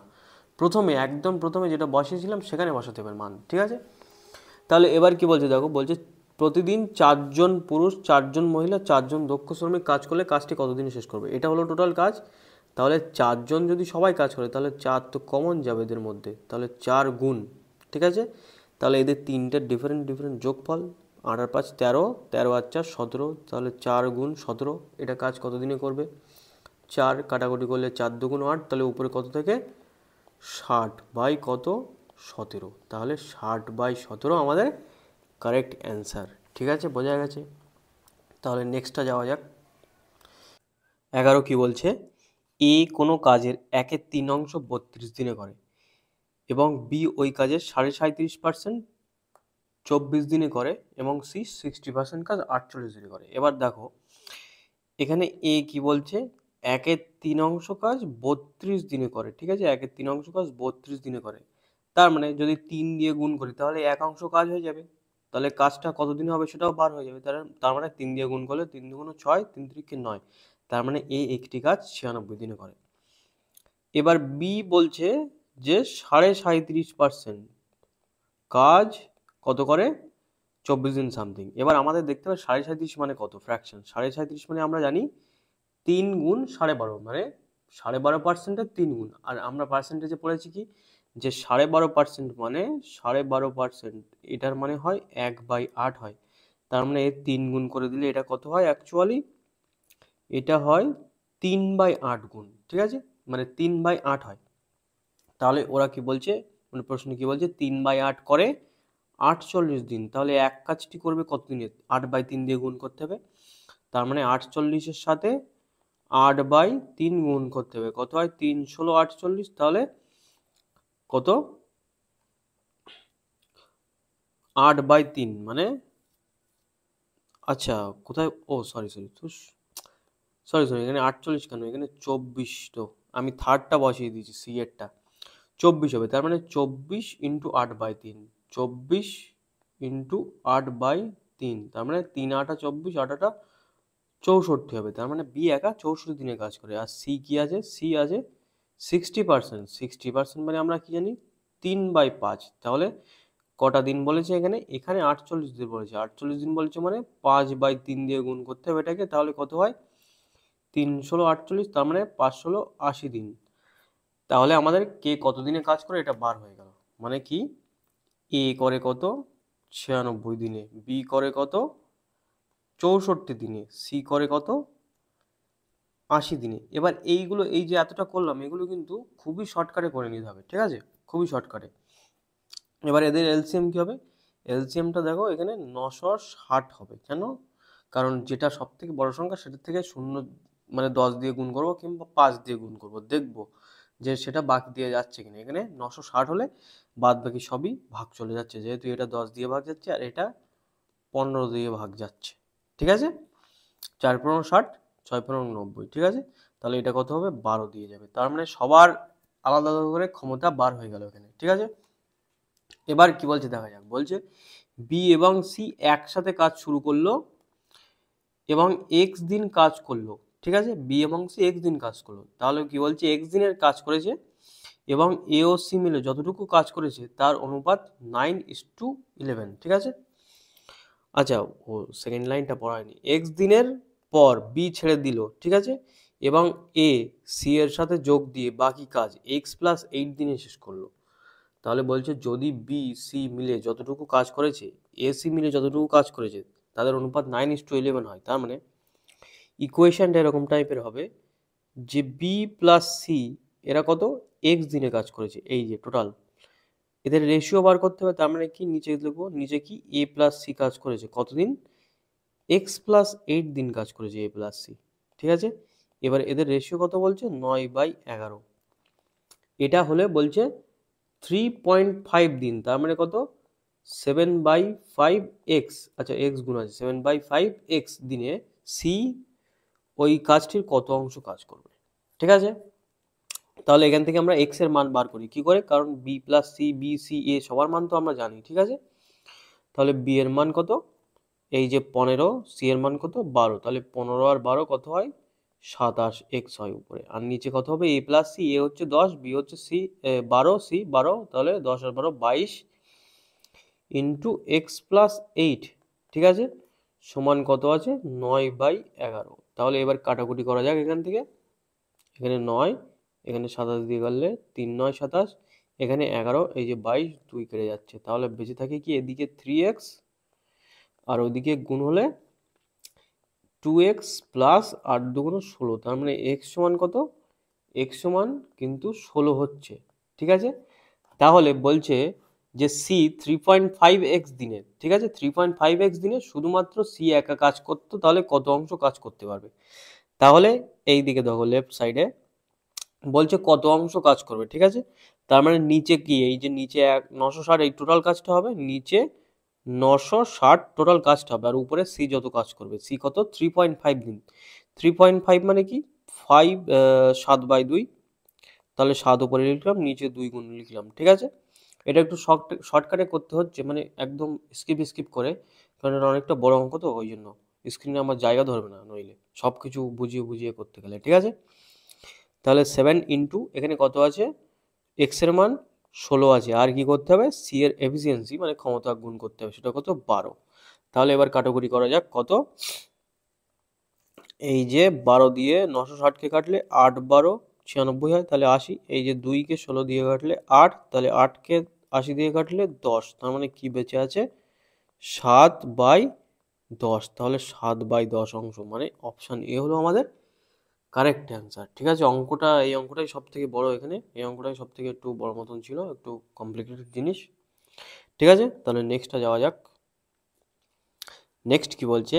প্রথমে একদম প্রথমে যেটা বসিয়েছিলাম সেখানে বসাতে হবে মান, ঠিক আছে। তাহলে এবার কি বলছে দেখো, বলছে প্রতিদিন 4 জন পুরুষ 4 জন মহিলা 4 জন দক্ষ শ্রমিক কাজ করলে কাজটি কতদিনে শেষ করবে, এটা হলো টোটাল কাজ। তাহলে 4 জন যদি সবাই কাজ করে তাহলে 4 তো কমন যাবে এদের মধ্যে, তাহলে 4 গুণ, ঠিক আছে। তাহলে এদের তিনটের ডিফারেন্ট ডিফারেন্ট যোগফল, 8 আর 5 13, 13 আর 4 17, তাহলে 4 গুণ 17, এটা কাজ কত দিনে করবে, 4 কাটাকুটি করলে 4 2 8, তাহলে উপরে কত থেকে 60 বাই কত 17, তাহলে 60/17 আমাদের কারেক্ট অ্যান্সার, ঠিক আছে, বোঝা গেছে। তাহলে নেক্সটটা যাওয়া যাক। 11 কি বলছে, এ কোনো কাজের 1/3 32 দিনে করে এবং বি ওই কাজের 37.5% 24 দিনে করে এবং সি 60% কাজ 48 দিনে করে। এবার দেখো এখানে এ কি বলছে, 1/3 কাজ 32 দিনে করে, ঠিক আছে, 1/3 কাজ 32 দিনে করে। তার মানে যদি 3 দিয়ে গুণ করি তাহলে 1 কাজ হয়ে যাবে, তাহলে কাজটা কত দিনে হবে সেটাও বার হয়ে যাবে। তার মানে 3 দিয়ে গুণ করলে 3 দুগুণ 6, 3 3 9, তার মানে এ একটি কাজ 96 দিনে করে। এবার বি বলছে যে 37.5% কাজ কত করে, 24 দিন সামথিং। এবার আমাদের দেখতে হবে 37.5 মানে কত, ফ্র্যাকশন। 37.5 মানে আমরা জানি 3 গুণ 12.5, মানে 12.5%-এর 3 গুণ। আর আমরা পার্সেন্টেজে পড়েছি কি, যে 12.5% মানে 12.5%, এটার মানে হয় 1/8 হয়। তার মানে এর 3 গুণ করে দিলে এটা কত হয় অ্যাকচুয়ালি, এটা হয় 3/8 গুণ, ঠিক আছে, মানে 3/8 হয়। তাহলে ওরা কি বলছে, মানে প্রশ্ন কি বলছে, 3/8 করে 48 দিন। তাহলে এক কাজটি করবে কত দিনে, 8/3 দিয়ে গুণ করতে হবে। তার মানে 48-এর সাথে 8/3 গুণ করতে হবে, কত হয়, 3 ষোলো 48, তাহলে কত, 8/3 মানে, আচ্ছা কোথায়, ও সরি সরি সরি সরি, এখানে 48 কেন, এখানে 24, তো আমি থার্ডটা বসিয়ে দিয়েছি, সি এরটা 24 হবে। তার মানে 24 ইন্টু 8/3, 24 ইন্টু 8/3, তার মানে 3 8 24, 8 8 64 হবে। তার মানে বি একা 64 দিনে কাজ করে। আর সি কি আছে, সি আছে 60%। 60% মানে আমরা কি জানি, 3/5। তাহলে কটা দিন বলেছে এখানে, এখানে 48 দিন বলেছে, 48 দিন বলেছে মানে 5/3 দিয়ে গুণ করতে হবে এটাকে, তাহলে কত হয়, 3 ষোলো 48, তার মানে 5 ষোলো 80 দিন। তাহলে আমাদের কে কত দিনে কাজ করে এটা বার হয়ে গেল। মানে কি, এ করে কত 96 দিনে, বি করে কত 64 দিনে, সি করে কত 80 দিনে। এবার এইগুলো, এই যে এতটা করলাম, এগুলো কিন্তু খুবই শর্টকাটে করে নিতে হবে, ঠিক আছে, খুবই শর্টকাটে। এবার এদের এলসিএম কি হবে, এলসিএমটা দেখো এখানে 960 হবে। কেন, কারণ যেটা সব থেকে বড় সংখ্যা সেটার থেকে শূন্য, মানে 10 দিয়ে গুণ করবো কিংবা 5 দিয়ে গুণ করবো, দেখবো যে সেটা বাকি দিয়ে যাচ্ছে কিনা। এখানে 960 হলে বাদ বাকি সবই ভাগ চলে যাচ্ছে, যেহেতু এটা 10 দিয়ে ভাগ যাচ্ছে আর এটা 15 দিয়ে ভাগ যাচ্ছে, ঠিক আছে। 4×15 = 60, 6×15 = 90, ঠিক আছে। তাহলে এটা কত হবে, 12 দিয়ে যাবে। তার মানে সবার আলাদা আলাদা করে ক্ষমতা বার হয়ে গেল এখানে, ঠিক আছে। এবার কি বলছে দেখা যাক, বলছে বি এবং সি একসাথে কাজ শুরু করলো এবং এক্স দিন কাজ করলো, ঠিক আছে, বি এবং সি এক্স দিন কাজ করলো। তাহলে কি বলছে, এক্স দিনের কাজ করেছে এবং এ ও সি মিলে যতটুকু কাজ করেছে তার অনুপাত 9:11, ঠিক আছে। আচ্ছা, ও সেকেন্ড লাইনটা পড়ায়নি, এক্স দিনের পর বি ছেড়ে দিল, ঠিক আছে, এবং এ সি এর সাথে যোগ দিয়ে বাকি কাজ x+8 দিনে শেষ করলো। তাহলে বলছে যদি বি সি মিলে যতটুকু কাজ করেছে, এ সি মিলে যতটুকু কাজ করেছে তাদের অনুপাত 9:11 হয়। তার মানে ইকুয়েশনটা এরকম টাইপের হবে যে বি প্লাস সি এরা কত, এক্স দিনে কাজ করেছে, এই যে টোটাল এদের রেশিও বার করতে হবে। তার মানে কি, নিচে লিখবো, নিচে কি, এ প্লাস সি কাজ করেছে কতদিন, x+8 দিন কাজ করেছে এ প্লাস সি, ঠিক আছে। এবার এদের রেশিও কত বলছে, 9/11। এটা হলে বলছে 3.5 দিন, তার মানে কত, 7/5x, আচ্ছা এক্স গুণ আছে, 7/5x দিনে সি ওই কাজটির কত অংশ কাজ করবে, ঠিক আছে। তাহলে এখান থেকে আমরা এক্স এর মান বার করি কি করে, কারণ B plus C, B C A সবার মান তো আমরা জানি, ঠিক আছে। তাহলে বি এর মান কত, এই যে 15, সি এর মান কত 12, তাহলে 15 আর 12 কত হয়, 27x হয় উপরে, আর নিচে কত হবে, এ প্লাস সি, এ হচ্ছে 10, বি হচ্ছে সি 12, সি 12, তাহলে 10 আর 12 22 ইন্টু x+8, ঠিক আছে, সমান কত আছে, 9/11। তাহলে এবার কাটাকুটি করা যাক এখান থেকে, এখানে 9, এখানে 27 দিয়ে গেলে 3 9 27, এখানে 11, এই যে 22, 2 কেটে যাচ্ছে, তাহলে বেঁচে থাকে কি, এদিকে 3x আর ওদিকে গুণ হলে 2x প্লাস 8 দুগুণ 16, তার মানে x সমান কত, x সমান কিন্তু 16 হচ্ছে, ঠিক আছে। তাহলে বলছে যে সি 3.5x দিনে, ঠিক আছে, 3.5x দিনে শুধুমাত্র সি একা কাজ করতো, তাহলে কত অংশ কাজ করতে পারবে। তাহলে এই দিকে দেখো লেফট সাইডে বলছে কত অংশ কাজ করবে, ঠিক আছে। তার মানে নিচে কি, এই যে নিচে 960 এই টোটাল কাজটা হবে, নিচে 960 টোটাল কাজটা হবে, আর উপরে সি যত কাজ করবে, সি কত 3.5 দিন, 3.5 মানে কি 5 7/2, তাহলে 7 উপরে লিখলাম, নিচে 2 গুণ লিখলাম, ঠিক আছে। এটা একটু শর্টকাটে করতে হচ্ছে, মানে একদম স্কিপ করে, কারণ এটা অনেকটা বড় অঙ্ক তো, ওই জন্য স্ক্রিনে আমার জায়গা ধরবে না নইলে, সব কিছু বুঝিয়ে করতে গেলে, ঠিক আছে। তাহলে 7 ইন্টু এখানে কত আছে, এক্স এর মান 16 আছে, আর কি করতে হবে, সি এর এফিসিয়েন্সি মানে ক্ষমতা গুণ করতে হবে, সেটা কত 12। তাহলে এবার কাটাকুটি করা যাক, কত, এই যে 12 দিয়ে 960কে কাটলে 8 12 96 হয়, তাহলে 80। এই যে 2কে 16 দিয়ে কাটলে 8, তাহলে 8কে 80 দিয়ে কাটলে 10, তার মানে কি বেঁচে আছে 7/10। তাহলে 7/10 অংশ, মানে অপশান এ হলো আমাদের কারেক্ট অ্যান্সার, ঠিক আছে। এই অঙ্কটাই সব থেকে বড়, এখানে এই অঙ্কটাই সব থেকে একটু বড় মতন ছিল, একটু কমপ্লিকেটেড জিনিস, ঠিক আছে। তাহলে নেক্সটটা যাওয়া যাক। নেক্সট কি বলছে,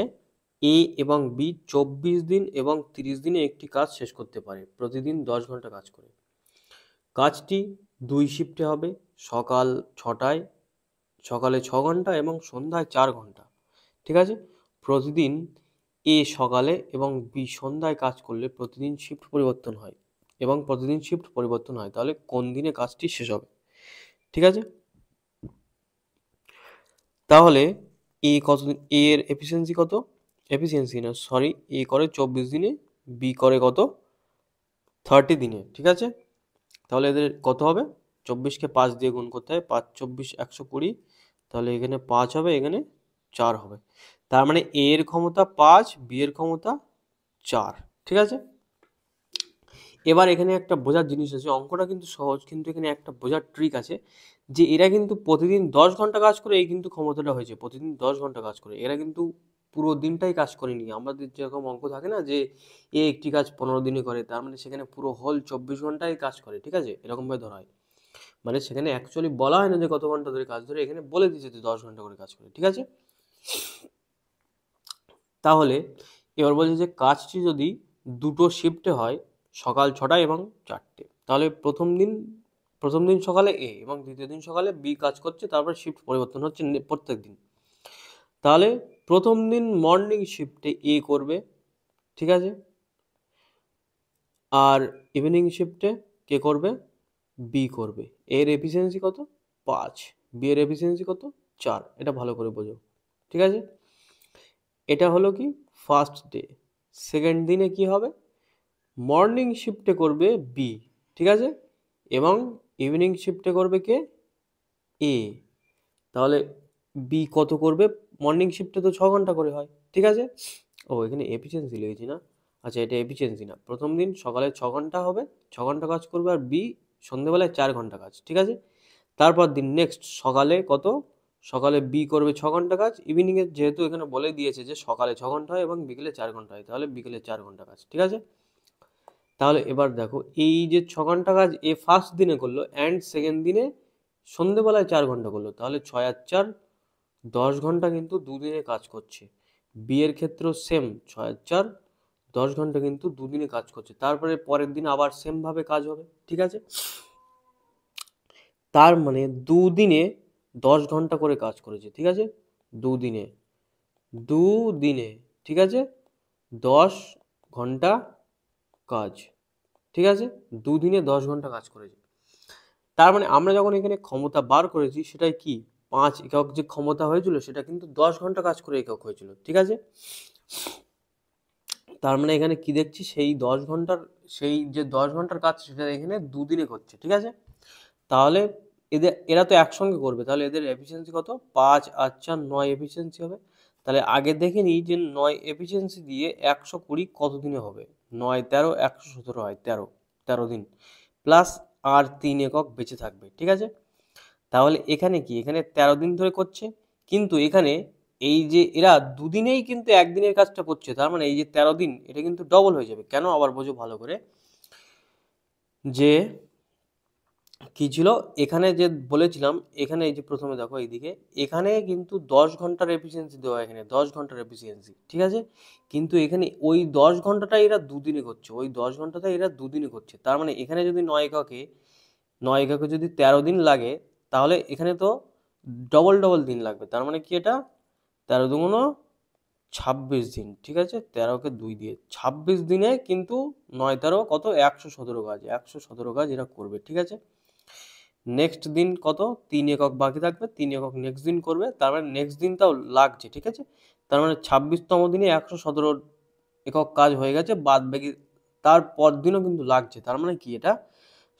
এ এবং বি 24 দিন এবং 30 দিনে একটি কাজ শেষ করতে পারে, প্রতিদিন 10 ঘন্টা কাজ করে। কাজটি 2 শিফটে হবে, সকাল 6টায়, সকালে 6 ঘন্টা এবং সন্ধ্যায় 4 ঘন্টা, ঠিক আছে। প্রতিদিন এ সকালে এবং বি সন্ধ্যায় কাজ করলে প্রতিদিন শিফট পরিবর্তন হয় এবং প্রতিদিন শিফট পরিবর্তন হয়, তাহলে কোন দিনে কাজটি শেষ হবে, ঠিক আছে। তাহলে এ এর এফিসিয়েন্সি কত, এফিসিয়েন্সি না সরি, এ করে 24 দিনে, বি করে কত 30 দিনে, ঠিক আছে। তাহলে এদের কত হবে, 24কে 5 দিয়ে গুণ করতে হবে, 5 24 120, তাহলে এখানে 5 হবে, এখানে 4 হবে, তার মানে এ এর ক্ষমতা 5, বি এর ক্ষমতা 4, ঠিক আছে। এবার এখানে একটা বোঝার জিনিস আছে, অঙ্কটা কিন্তু সহজ, কিন্তু এখানে একটা বোঝার ট্রিক আছে, যে এরা কিন্তু প্রতিদিন 10 ঘন্টা কাজ করে, এই কিন্তু ক্ষমতাটা হয়েছে প্রতিদিন 10 ঘন্টা কাজ করে, এরা কিন্তু পুরো দিনটাই কাজ করেনি। আমাদের যেরকম অঙ্ক থাকে না, যে এ একটি কাজ 15 দিনে করে, তার মানে সেখানে পুরো হোল 24 ঘন্টায় কাজ করে, ঠিক আছে, এরকমভাবে ধরা হয়। মানে সেখানে অ্যাকচুয়ালি বলা হয় না যে কত ঘন্টা ধরে কাজ ধরে, এখানে বলে দিয়েছে যে 10 ঘন্টা করে কাজ করে, ঠিক আছে। তাহলে এবার বলছে যে কাজটি যদি দুটো শিফটে হয়, সকাল 6টায় এবং 4টে, তাহলে প্রথম দিন সকালে এ এবং দ্বিতীয় দিন সকালে বি কাজ করছে, তারপরে শিফট পরিবর্তন হচ্ছে প্রত্যেক দিন। তাহলে প্রথম দিন মর্নিং শিফটে এ করবে, ঠিক আছে, আর ইভিনিং শিফটে কে করবে, বি করবে। এর এফিসিয়েন্সি কত 5, বি এর এফিসিয়েন্সি কত 4, এটা ভালো করে বোঝো, ঠিক আছে। এটা হলো কি ফার্স্ট ডে। সেকেন্ড দিনে কি হবে, মর্নিং শিফটে করবে বি, ঠিক আছে, এবং ইভিনিং শিফটে করবে কে, এ। তাহলে বি কত করবে, মর্নিং শিফটে তো 6 ঘন্টা করে হয়, ঠিক আছে। ও এখানে এফিসিয়েন্সি লিখেছি না, আচ্ছা এটা এফিসিয়েন্সি না, প্রথম দিন সকালে 6 ঘন্টা হবে, 6 ঘন্টা কাজ করবে, আর বি সন্ধেবেলায় 4 ঘন্টা কাজ, ঠিক আছে। তারপর দিন নেক্সট সকালে কত, সকালে বি করবে 6 ঘন্টা কাজ, ইভিনিংয়ে যেহেতু এখানে বলে দিয়েছে যে সকালে 6 ঘন্টা হয় এবং বিকেলে 4 ঘন্টা হয়, তাহলে বিকেলে 4 ঘন্টা কাজ, ঠিক আছে। তাহলে এবার দেখো, এই যে 6 ঘন্টা কাজ এ ফার্স্ট দিনে করলো, অ্যান্ড সেকেন্ড দিনে সন্ধেবেলায় 4 ঘন্টা করলো, তাহলে 6 আর 4 10 ঘন্টা কিন্তু দুদিনে কাজ করছে। বি এর ক্ষেত্রেও সেম, 6 আর 4 10 ঘন্টা কিন্তু দুদিনে কাজ করছে, তারপরে পরের দিন আবার সেম ভাবে কাজ হবে, ঠিক আছে। তার মানে দুদিনে 10 ঘন্টা করে কাজ করেছে, ঠিক আছে, দুদিনে দুদিনে ঠিক আছে 10 ঘন্টা কাজ, ঠিক আছে, দুদিনে 10 ঘন্টা কাজ করেছে। তার মানে আমরা যখন এখানে ক্ষমতা বার করেছি, সেটাই কি 5 একক যে ক্ষমতা হয়েছিল, সেটা কিন্তু 10 ঘন্টা কাজ করে একক হয়েছিল, ঠিক আছে। তার মানে এখানে কি দেখছি, সেই যে 10 ঘন্টার কাজ, সেটা এখানে দুদিনে করছে, ঠিক আছে। তাহলে এরা তো একসঙ্গে করবে, তাহলে এদের এফিসিয়েন্সি কত, 5 আর 4 9 এফিসিয়েন্সি হবে। তাহলে আগে দেখে নিই যে 9 এফিসিয়েন্সি দিয়ে 120 কত দিনে হবে, 9 13 117 হয়, 13 দিন, প্লাস আর 3 একক বেঁচে থাকবে, ঠিক আছে। তাহলে এখানে কি, এখানে 13 দিন ধরে করছে, কিন্তু এখানে এই যে এরা দুদিনেই কিন্তু একদিনের কাজটা করছে, তার মানে এই যে 13 দিন এটা কিন্তু ডবল হয়ে যাবে। কেন, আবার বোঝো ভালো করে, যে কি ছিল এখানে যে বলেছিলাম, এখানে এই যে প্রথমে দেখো এইদিকে, এখানে কিন্তু 10 ঘন্টার এফিসিয়েন্সি দেওয়া, এখানে 10 ঘন্টার এফিসিয়েন্সি, ঠিক আছে, কিন্তু এখানে ওই 10 ঘন্টাটা এরা দুদিনে করছে, ওই 10 ঘন্টাটা এরা দুদিনে করছে, তার মানে এখানে যদি 9 এককে যদি 13 দিন লাগে, তাহলে এখানে তো ডবল ডবল দিন লাগবে, তার মানে কি এটা 13 দুগুণ 26 দিন, ঠিক আছে, 13কে 2 দিয়ে 26 দিনে কিন্তু 9 13 কত 117 কাজ, 117 কাজ এরা করবে, ঠিক আছে। নেক্সট দিন কত 3 একক বাকি থাকবে, 3 একক নেক্সট দিন করবে, তার মানে নেক্সট দিনটাও লাগছে, ঠিক আছে। তার মানে 26তম দিনে 117 একক কাজ হয়ে গেছে, বাদ বাকি তার পর দিনও কিন্তু লাগছে, তার মানে কি এটা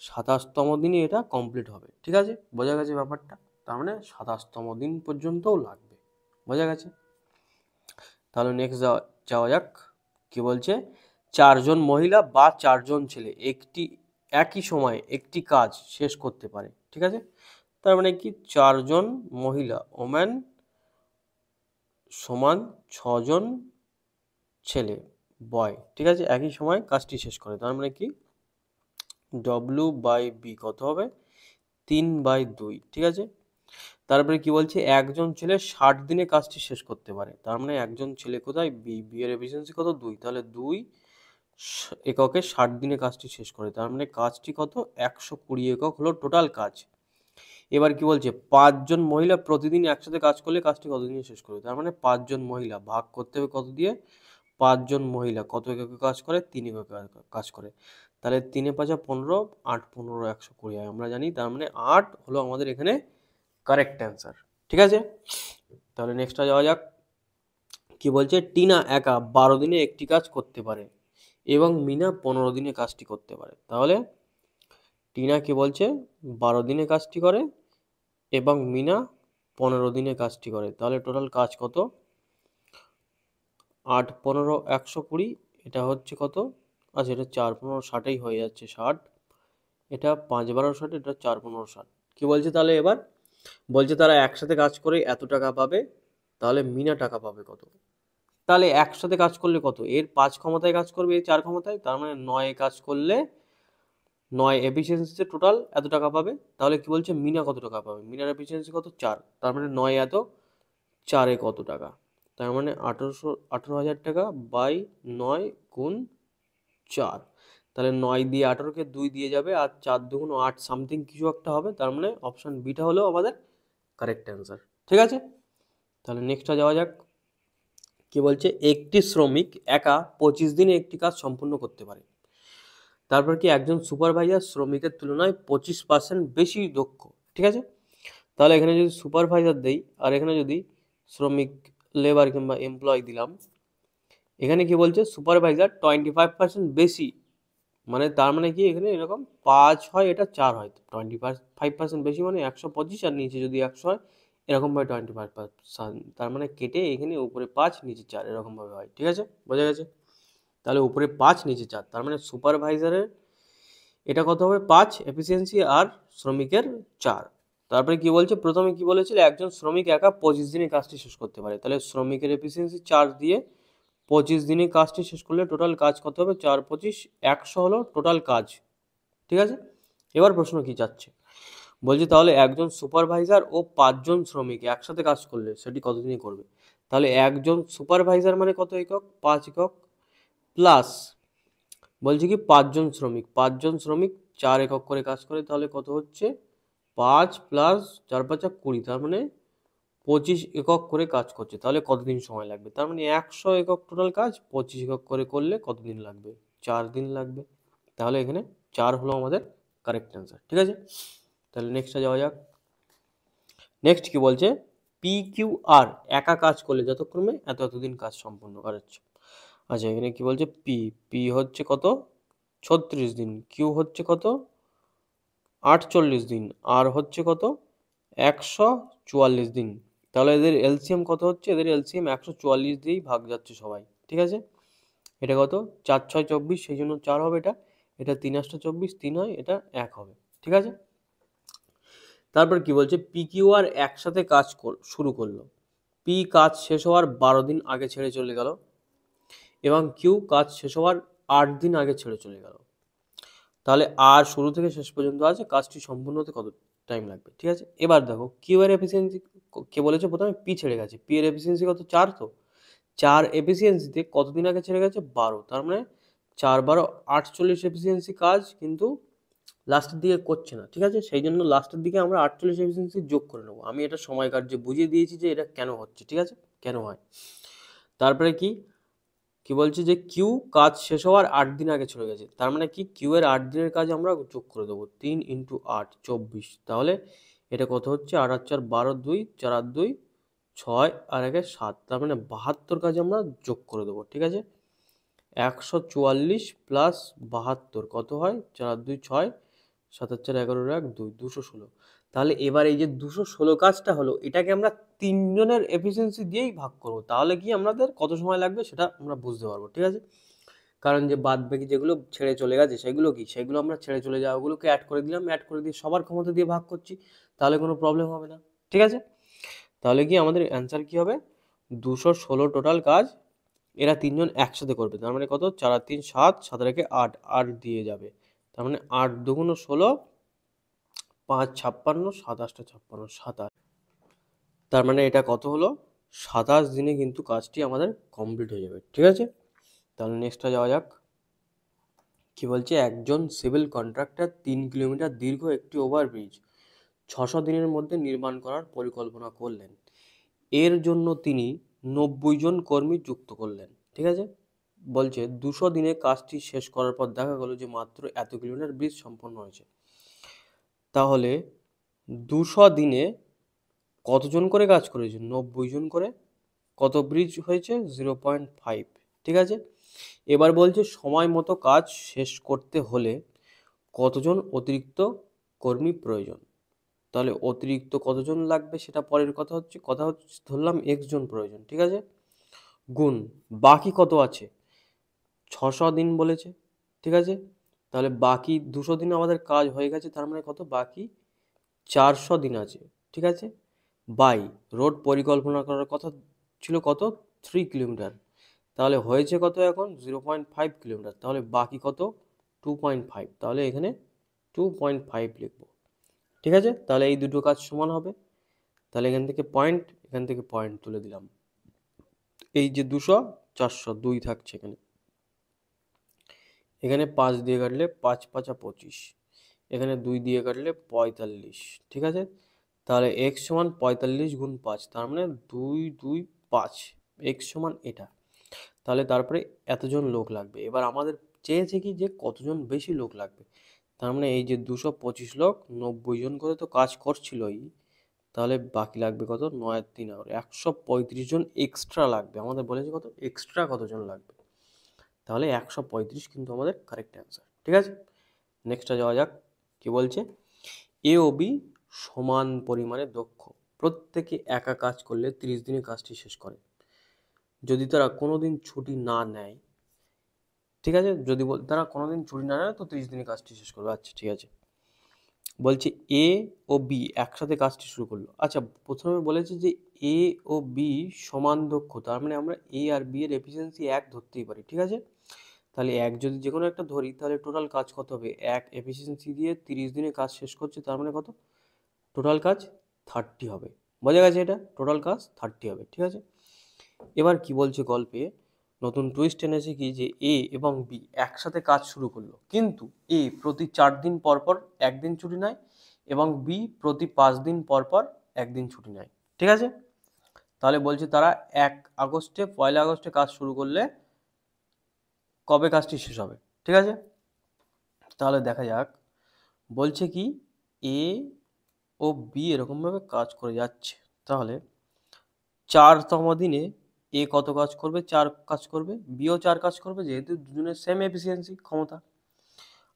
27তম দিনে এটা কমপ্লিট হবে, ঠিক আছে, বোঝা গেছে ব্যাপারটা। তার মানে 27তম দিন পর্যন্তও লাগবে, বোঝা গেছে। তাহলে নেক্সট যাওয়া যাক। কি বলছে, 4জন মহিলা বা 4জন ছেলে একই সময়ে একটি কাজ শেষ করতে পারে, ঠিক আছে। তার মানে কি 4জন মহিলা ওম্যান সমান 6জন ছেলে বয়, ঠিক আছে, একই সময় কাজটি শেষ করে। তার মানে কি W/B কত হবে 3/2, ঠিক আছে। তারপরে কি বলছে, একজন ছেলে 60 দিনে কাজটি শেষ করতে পারে, তার মানে একজন ছেলে কোথায় বি এর এফিসিয়েন্সি কত 2, তাহলে 2 এককে 60 দিনে কাজটি শেষ করে, তার মানে কাজটি কত 120 একক হলো টোটাল কাজ। এবার কি বলছে, 5জন মহিলা প্রতিদিন একসাথে কাজ করলে কাজটি কত দিনে শেষ করবে, তার মানে 5জন মহিলা ভাগ করতে হবে কত দিয়ে, 5জন মহিলা কত এককে কাজ করে 3 এককে কাজ করে, তাহলে 3 এ 5 15, 8 15 120 হয় আমরা জানি, তার মানে 8 হলো আমাদের এখানে কারেক্ট অ্যান্সার, ঠিক আছে। তাহলে নেক্সটটা যাওয়া যাক। কি বলছে, টিনা একা 12 দিনে একটি কাজ করতে পারে এবং মিনা 15 দিনে কাজটি করতে পারে। তাহলে টিনা কি বলছে 12 দিনে কাজটি করে এবং মিনা 15 দিনে কাজটি করে, তাহলে টোটাল কাজ কত 8 15 120, এটা হচ্ছে কত, আচ্ছা এটা 4 15 60ই হয়ে যাচ্ছে 60, এটা 5 12 60, এটা 4 15 60। কি বলছে তাহলে এবার, বলছে তারা একসাথে কাজ করে এত টাকা পাবে, তাহলে মিনা টাকা পাবে কত, তাহলে একসাথে কাজ করলে কত, এর 5 ক্ষমতায় কাজ করবে, এর 4 ক্ষমতায়, তার মানে 9 কাজ করলে 9 এফিসিয়েন্সিতে টোটাল এত টাকা পাবে। তাহলে কি বলছে মিনা কত টাকা পাবে, মিনার এফিসিয়েন্সি কত 4, তার মানে 9 এত 4 কত টাকা, তার মানে 18,000 টাকা বাই 9 গুণ 4, তাহলে 9 দিয়ে 18কে 2 দিয়ে যাবে আর 4 2 8 সামথিং কিছু একটা হবে, তার মানে অপশন বিটা হলো আমাদের কারেক্ট অ্যান্সার, ঠিক আছে। তাহলে নেক্সটটা যাওয়া যাক। কি বলছে, একটি শ্রমিক একা 25 দিনে একটি কাজ সম্পূর্ণ করতে পারে, তারপর কি একজন সুপারভাইজার শ্রমিকের তুলনায় 25% বেশি দক্ষ, ঠিক আছে। তাহলে এখানে যদি সুপারভাইজার দেই আর এখানে যদি শ্রমিক লেবার কিংবা এমপ্লয় দিলাম, এখানে কি বলছে সুপারভাইজার 25% বেশি, মানে তার মানে কি এখানে এরকম 5 হয় এটা 4 হয়, 25% বেশি মানে 125, আর নিচে যদি 100 হয় এরকমভাবে 25%, তার মানে কেটে এখানে উপরে 5 নিচে 4 এরকমভাবে হয়, ঠিক আছে, বোঝা গেছে। তাহলে উপরে 5 নিচে 4, তার মানে সুপারভাইজারের এটা কত হবে 5 এফিসিয়েন্সি আর শ্রমিকের 4। তারপরে কি বলছে, প্রথমে কি বলেছিল একজন শ্রমিক একা 25 দিনে কাজটি শেষ করতে পারে, তাহলে শ্রমিকের এফিসিয়েন্সি 4 দিয়ে 25 দিনে কাজটি শেষ করলে টোটাল কাজ কত হবে 4 25 100 হলো টোটাল কাজ, ঠিক আছে। এবার প্রশ্ন কি যাচ্ছে, বলছে তাহলে একজন সুপারভাইজার ও 5জন শ্রমিক একসাথে কাজ করলে সেটি কতদিনে করবে, তাহলে একজন সুপারভাইজার মানে কত একক 5 একক, প্লাস বলছে কি 5জন শ্রমিক 4 একক করে কাজ করে, তাহলে কত হচ্ছে 5 প্লাস 4 5 20, তার মানে 25 একক করে কাজ করছে, তাহলে কতদিন সময় লাগবে, তার মানে 100 একক টোটাল কাজ 25 একক করে করলে কতদিন লাগবে 4 দিন লাগবে, তাহলে এখানে 4 হলো আমাদের কারেক্ট অ্যান্সার, ঠিক আছে। তাহলে নেক্সটটা যাওয়া যাক। নেক্সট কি বলছে, PQR একা কাজ করলে যতক্ষণে এতদিন কাজ সম্পূর্ণ করাচ্ছে। আচ্ছা এখানে কি বলছে, পি হচ্ছে কত 36 দিন, কিউ হচ্ছে কত 48 দিন, আর হচ্ছে কত 144 দিন, তাহলে এদের এলসিএম কত হচ্ছে, এদের এলসিএম 144 দিয়েই ভাগ যাচ্ছে সবাই, ঠিক আছে। এটা কত 4 6 24, সেই জন্য 4 হবে, এটা 3 8 24 3 হয়, এটা 1 হবে, ঠিক আছে। তারপর কি বলছে, PQR একসাথে কাজ শুরু করলো, পি কাজ শেষ হওয়ার 12 দিন আগে ছেড়ে চলে গেল এবং কিউ কাজ শেষ হওয়ার 8 দিন আগে ছেড়ে চলে গেল, তাহলে আর শুরু থেকে শেষ পর্যন্ত আছে, কাজটি সম্পূর্ণ হতে কত টাইম লাগবে, ঠিক আছে। এবার দেখো কিউ এর এফিসিয়েন্সি কে বলেছে, প্রথমে পি ছেড়ে গেছে, পি এর এফিসিয়েন্সি কত 4, তো 4 এফিসিয়েন্সিতে কতদিন আগে ছেড়ে গেছে 12, তার মানে 4 12 48 এফিসিয়েন্সি কাজ কিন্তু লাস্টের দিকে করছে না, ঠিক আছে, সেই জন্য লাস্টের দিকে আমরা 48 এফিসিয়েন্সি যোগ করে নেবো, আমি এটা সময় কার্যে বুঝিয়ে দিয়েছি যে এটা কেন হচ্ছে, ঠিক আছে, কেন হয়। তারপরে কি বলছে যে কিউ কাজ শেষ হওয়ার 8 দিন আগে চলে গেছে, তার মানে কি কিউ এর 8 দিনের কাজ আমরা যোগ করে দেবো, 3 × 8 24। তাহলে এটা কত হচ্ছে, 8 আর 4 12, 2 4 আর 2 6 আর 1 7, তার মানে 72 কাজ আমরা যোগ করে দেবো। ঠিক আছে, 144 প্লাস 72 কত হয়, 4 আর 2 6, 7 আর 4 11 আর 1 2, 216। তাহলে এবার এই যে 216 কাজটা হলো, এটাকে আমরা তিনজনের এফিসিয়েন্সি দিয়েই ভাগ করবো, তাহলে কি আমাদের কত সময় লাগবে সেটা আমরা বুঝতে পারবো। ঠিক আছে, কারণ যে বাদ বাকি যেগুলো ছেড়ে চলে গেছে সেগুলো আমরা ছেড়ে চলে যাওয়াগুলোকে অ্যাড করে দিলাম, অ্যাড করে দিয়ে সবার ক্ষমতা দিয়ে ভাগ করছি, তাহলে কোনো প্রবলেম হবে না। ঠিক আছে, তাহলে কি আমাদের অ্যান্সার কি হবে, 216 টোটাল কাজ এরা তিনজন একসাথে করবে, তার মানে কত, 4 আর 3 7, 7 আর 1 8, 8 দিয়ে যাবে, তার মানে 8 2 16, 5 56, 27 56, 27, তার মানে এটা কত হলো, 27 দিনে কিন্তু কাজটি আমাদের কমপ্লিট হয়ে যাবে। ঠিক আছে, তাহলে নেক্সটটা যাওয়া যাক। কি বলছে, একজন সিভিল কন্ট্রাক্টর 3 কিলোমিটার দীর্ঘ একটি ওভারব্রিজ 600 দিনের মধ্যে নির্মাণ করার পরিকল্পনা করলেন। এর জন্য তিনি 90 জন কর্মী যুক্ত করলেন। ঠিক আছে, বলছে 200 দিনে কাজটি শেষ করার পর দেখা গেল যে মাত্র এত কিলোমিটার ব্রিজ সম্পন্ন হয়েছে। তাহলে 200 দিনে কতজন করে কাজ করেছে, 90 জন করে, কত ব্রিজ হয়েছে, 0.5। ঠিক আছে, এবার বলছে সময় মতো কাজ শেষ করতে হলে কতজন অতিরিক্ত কর্মী প্রয়োজন। তাহলে অতিরিক্ত কতজন লাগবে সেটা পরের কথা হচ্ছে ধরলাম x জন প্রয়োজন। ঠিক আছে, গুণ বাকি কত আছে, 600 দিন বলেছে। ঠিক আছে, তাহলে বাকি 200 দিন আমাদের কাজ হয়ে গেছে, তার মানে কত, বাকি 400 দিন আছে। ঠিক আছে, বাই রোড পরিকল্পনা করার কথা ছিল কত, 3 কিলোমিটার, তাহলে হয়েছে কত এখন, 0.5 কিলোমিটার, তাহলে বাকি কত, 2.5, তাহলে এখানে 2.5 লিখবো। ঠিক আছে, তাহলে এই দুটো কাজ সমান হবে, তাহলে এখান থেকে পয়েন্ট তুলে দিলাম, এই যে 200 400 2 থাকছে এখানে, এখানে 5 দিয়ে কাটলে 5 5 25, এখানে 2 দিয়ে কাটলে 45। ঠিক আছে, তাহলে x সমান 45 গুণ 5, তার মানে 2 2 5, x সমান এটা। তাহলে তারপরে এতজন লোক লাগবে, এবার আমাদের চেয়েছে কি যে কতজন বেশি লোক লাগবে, তার মানে এই যে 225 লোক 90 জন করে তো কাজ করছিলই, তাহলে বাকি লাগবে কত, 9 আর 3 135 জন এক্সট্রা লাগবে, আমাদের বলেছে কত এক্সট্রা কতজন লাগবে, তাহলে 135 কিন্তু আমাদের কারেক্ট অ্যান্সার। ঠিক আছে, নেক্সটটা যাওয়া যাক। কি বলছে, এ ও বি সমান পরিমাণে দক্ষ, প্রত্যেকে একা কাজ করলে 30 দিনে কাজটি শেষ করে, যদি তারা কোনোদিন ছুটি না নেয়। ঠিক আছে, যদি তারা কোনোদিন ছুটি না নেয় তো 30 দিনে কাজটি শেষ করবে। আচ্ছা ঠিক আছে, বলছে এ ও বি একসাথে কাজটি শুরু করলো। আচ্ছা, প্রথমে বলেছে যে এ ও বি সমান দক্ষ, তার মানে আমরা এ আর বি এর এফিসিয়েন্সি 1 ধরতেই পারি। ঠিক আছে, তাহলে 1 যদি যে কোনো একটা ধরি, তাহলে টোটাল কাজ কত হবে, 1 এফিসিয়েন্সি দিয়ে 30 দিনে কাজ শেষ করছে, তার মানে কত, টোটাল কাজ 30 হবে। বোঝা গেছে, এটা টোটাল কাজ 30 হবে। ঠিক আছে, এবার কি বলছে গল্পে, নতুন টুইস্ট এনেছে কি যে এ এবং বি একসাথে কাজ শুরু করলো, কিন্তু এ প্রতি 4 দিন পর পর একদিন ছুটি নেয় এবং বি প্রতি 5 দিন পর পর একদিন ছুটি নেয়। ঠিক আছে, তাহলে বলছে তারা 1 আগস্টে কাজ শুরু করলে কবে কাজটি শেষ হবে। ঠিক আছে, তাহলে দেখা যাক, বলছে কি এ ও বি এরকমভাবে কাজ করে যাচ্ছে, তাহলে 4তম দিনে এ কত কাজ করবে, 4 কাজ করবে, বিও 4 কাজ করবে, যেহেতু দুজনের সেম এফিসিয়েন্সি ক্ষমতা।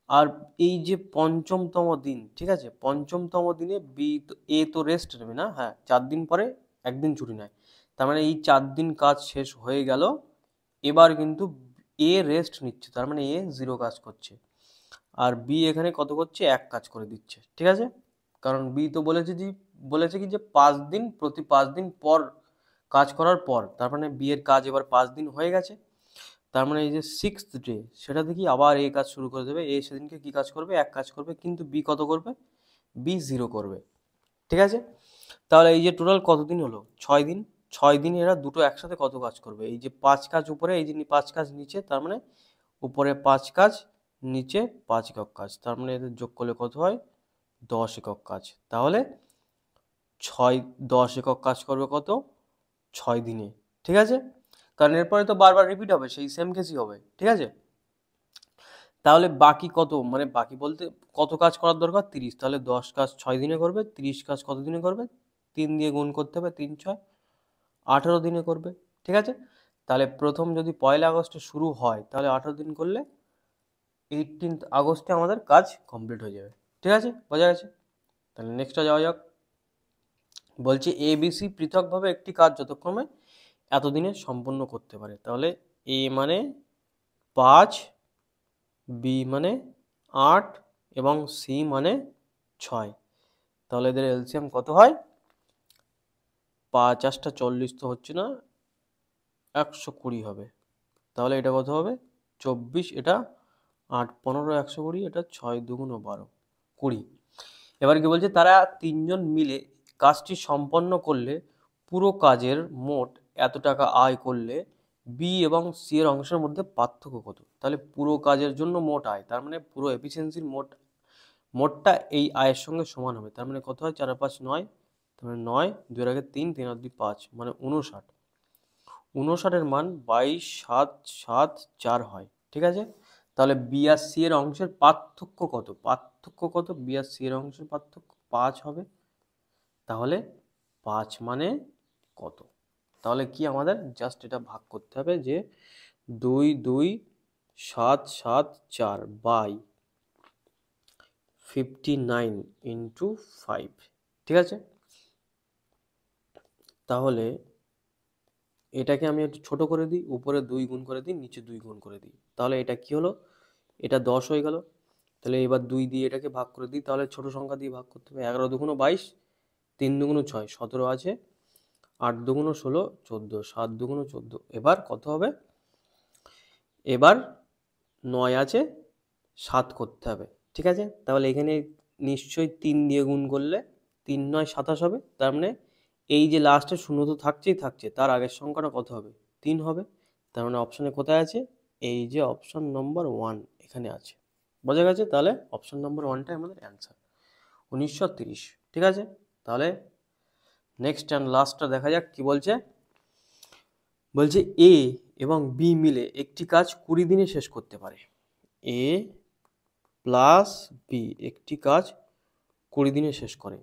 আর এই যে 5মতম দিন, ঠিক আছে, 5মতম দিনে এ তো রেস্ট নেবে না, হ্যাঁ 4 দিন পরে একদিন ছুটি নেয়, তার মানে এই 4 দিন কাজ শেষ হয়ে গেল, এবার কিন্তু এ রেস্ট নিচ্ছে, তার মানে এ 0 কাজ করছে, আর বি এখানে কত করছে, 1 কাজ করে দিচ্ছে। ঠিক আছে, কারণ বি তো বলেছে কি যে 5 দিন প্রতি 5 দিন পর কাজ করার পর, তার মানে বি এর কাজ এবার 5 দিন হয়ে গেছে, তার মানে এই যে 6th ডে সেটা থেকে আবার এ কাজ শুরু করে দেবে, এ সেদিনকে কি কাজ করবে, 1 কাজ করবে, কিন্তু বি কত করবে, বি 0 করবে। ঠিক আছে, তাহলে এই যে টোটাল কতদিন হলো, 6 দিন, 6 দিনে এরা দুটো একসাথে কত কাজ করবে, এই যে 5 কাজ উপরে, এই যে 5 কাজ নিচে, তার মানে উপরে 5 কাজ নিচে 5 একক কাজ, তার মানে এদের যোগ করলে কত হয়, 10 একক কাজ, তাহলে 10 একক কাজ করবে কত, 6 দিনে। ঠিক আছে, কারণ এরপরে তো বারবার রিপিট হবে, সেই সেম কেসই হবে, ঠিক আছে। তাহলে বাকি কত, মানে বাকি বলতে কত কাজ করার দরকার, 30। তাহলে 10 কাজ 6 দিনে করবে, 30 কাজ কত দিনে করবে, 3 দিয়ে গুণ করতে হবে, 3 6 18 দিনে করবে, ঠিক আছে। তাহলে প্রথম যদি 1 আগস্টে শুরু হয় তাহলে 18 দিন করলে 18 আগস্টে আমাদের কাজ কমপ্লিট হয়ে যাবে, ঠিক আছে, বোঝা গেছে। তাহলে নেক্সটটা যাওয়া যাক। বলছে ABC পৃথকভাবে একটি কাজ যথাক্রমে এতদিনে সম্পন্ন করতে পারে। তাহলে A মানে 5, B মানে 8 এবং C মানে 6। তাহলে এদের এলসিএম কত হয়, 5 8 40 তো হচ্ছে না, 120 হবে। তাহলে এটা কত হবে, 24, এটা 8 15 120, এটা 6 2 12 20। এবার কি বলছে, তারা তিনজন মিলে কাজটি সম্পন্ন করলে পুরো কাজের মোট এত টাকা আয় করলে বি এবং সি এর অংশের মধ্যে পার্থক্য কত। তাহলে পুরো কাজের জন্য মোট আয়, তার মানে পুরো এফিসিয়েন্সির মোটটা এই আয়ের সঙ্গে সমান হবে। তার মানে কত হয়, 4 5 9, তার মানে 9, 2 এর আগে 3, 3 আর 2 5, মানে 59। 59-এর মান 22 7 7 4 হয়, ঠিক আছে। তাহলে বি আর সি এর অংশের পার্থক্য কত, পার্থক্য কত, বি আর সি এর অংশের পার্থক্য 5 হবে। তাহলে 5 মানে কত, তাহলে কি আমাদের জাস্ট এটা ভাগ করতে হবে যে 2 2 7 7 4 বাই 59 ইন্টু 5, ঠিক আছে। তাহলে এটাকে আমি একটু ছোট করে দিই, উপরে 2 গুণ করে দিই, নিচে 2 গুণ করে দিই। তাহলে এটা কি হলো, এটা 10 হয়ে গেল। তাহলে এবার 2 দিয়ে এটাকে ভাগ করে দিই, তাহলে ছোট সংখ্যা দিয়ে ভাগ করতে হবে। 11 দুগুণ 22, 3 দুগুণ 6 17 আছে, 8 দুগুণ 16 14, 7 দুগুণ 14। এবার কত হবে, এবার 9 আছে, 7 করতে হবে, ঠিক আছে। তাহলে এখানে নিশ্চয়ই 3 দিয়ে গুণ করলে 3 9 27 হবে। তার মানে এই যে লাস্টে শূন্য তো থাকছেই থাকছে, তার আগের সংখ্যাটা কত হবে, 3 হবে। তার মানে অপশানে কোথায় আছে, এই যে অপশন নম্বর 1 এখানে আছে, বোঝা গেছে। তাহলে অপশন নম্বর 1টাই আমাদের অ্যান্সার, 1930, ঠিক আছে। তাহলে নেক্সট অ্যান্ড লাস্টটা দেখা যাক কি বলছে। বলছে এ এবং বি মিলে একটি কাজ 20 দিনে শেষ করতে পারে। এ প্লাস বি একটি কাজ 20 দিনে শেষ করে,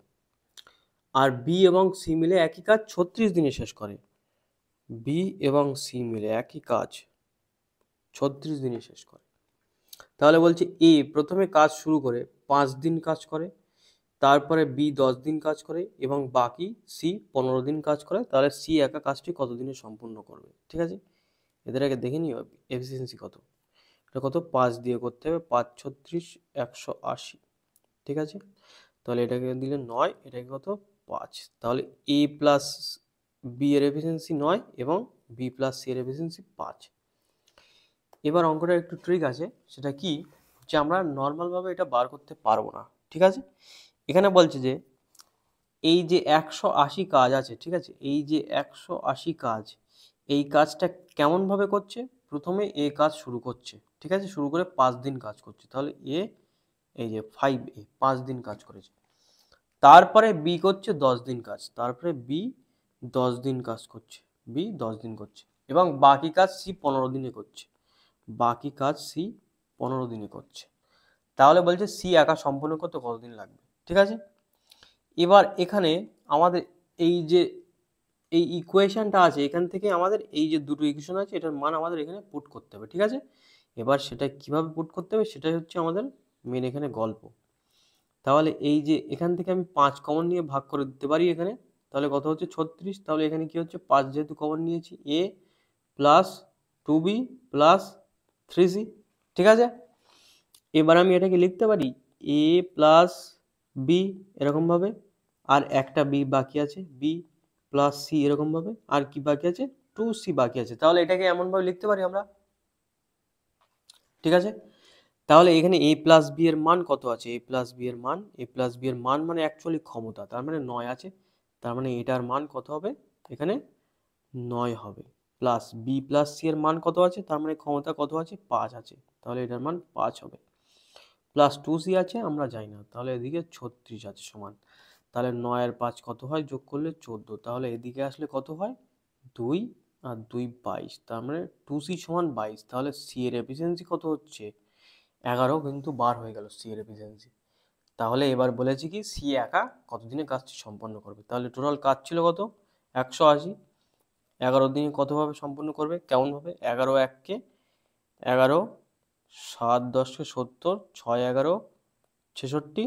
আর বি এবং সি মিলে একই কাজ 36 দিনে শেষ করে। বি এবং সি মিলে একই কাজ 36 দিনে শেষ করে। তাহলে বলছে এ প্রথমে কাজ শুরু করে 5 দিন কাজ করে, তারপরে বি 10 দিন কাজ করে এবং বাকি সি 15 দিন কাজ করে। তাহলে সি একা কাজটি কত দিনে সম্পূর্ণ করবে, ঠিক আছে। এদের আগে দেখে নিও এফিসিয়েন্সি কত। এটা কত, 5 দিয়ে করতে হবে, 5 36 180, ঠিক আছে। তাহলে এটাকে দিলে 9, এটাকে কত 5। তাহলে এ প্লাস বি এর এফিসিয়েন্সি 9 এবং বি প্লাস সি এর এফিসিয়েন্সি 5। এবার অঙ্কটা একটু ট্রিক আছে, সেটা কি, যে আমরা নর্মালভাবে এটা বার করতে পারবো না, ঠিক আছে। এখানে বলছে যে এই যে 180 কাজ আছে, ঠিক আছে, এই যে 180 কাজ, এই কাজটা কেমনভাবে করছে, প্রথমে এ কাজ শুরু করছে, ঠিক আছে, শুরু করে 5 দিন কাজ করছে। তাহলে এ, এই যে 5A 5 দিন কাজ করেছে। তারপরে বি করছে 10 দিন কাজ, তারপরে বি 10 দিন কাজ করছে, বি 10 দিন করছে, এবং বাকি কাজ সি 15 দিনে করছে, বাকি কাজ সি 15 দিনে করছে। তাহলে বলছে সি একা সম্পূর্ণ করতে কতদিন লাগবে, ঠিক আছে। এবার এখানে আমাদের এই যে এই ইকুয়েশনটা আছে, এখান থেকে আমাদের এই যে দুটো ইকুয়েশন আছে, এটার মান আমাদের এখানে পুট করতে হবে, ঠিক আছে। এবার সেটা কিভাবে পুট করতে হবে সেটাই হচ্ছে আমাদের মেন এখানে গল্প। তাহলে এই যে এখান থেকে আমি 5 কমন নিয়ে ভাগ করে দিতে পারি এখানে, তাহলে কত হচ্ছে 36। তাহলে এখানে কি হচ্ছে, 5 যেহেতু কমন নিয়েছি, এ প্লাস 2B প্লাস 3C, ঠিক আছে। এবার আমি এটাকে লিখতে পারি এ প্লাস বি এরকমভাবে, আর একটা বি বাকি আছে, বি প্লাস সি এরকমভাবে, আর কি বাকি আছে, 2C বাকি আছে। তাহলে এটাকে এমনভাবে লিখতে পারি আমরা, ঠিক আছে। তাহলে এখানে এ প্লাস বি এর মান কত আছে, এ প্লাস বি এর মান, এ প্লাস বি এর মান মানে অ্যাকচুয়ালি ক্ষমতা, তার মানে 9 আছে। তার মানে এটার মান কত হবে, এখানে 9 হবে। প্লাস বি প্লাস সি এর মান কত আছে, তার মানে ক্ষমতা কত আছে, 5 আছে, তাহলে এটার মান 5 হবে। প্লাস 2C আছে, আমরা জানি না, তাহলে এদিকে 36 আছে সমান। তাহলে 9 আর 5 কত হয়, যোগ করলে 14। তাহলে এদিকে আসলে কত হয়, 2 আর 2 22, তার মানে 2c সমান 22। তাহলে সি এর এফিসিয়েন্সি কত হচ্ছে 11, কিন্তু বার হয়ে গেল সি এর এফিসিয়েন্সি। তাহলে এবার বলেছি কি সি একা কতদিনে কাজটি সম্পন্ন করবে। তাহলে টোটাল কাজ ছিল কত 180, 11 দিনে কতভাবে সম্পন্ন করবে কেমনভাবে, 11 1 11, 7 10 70, 6 11 66,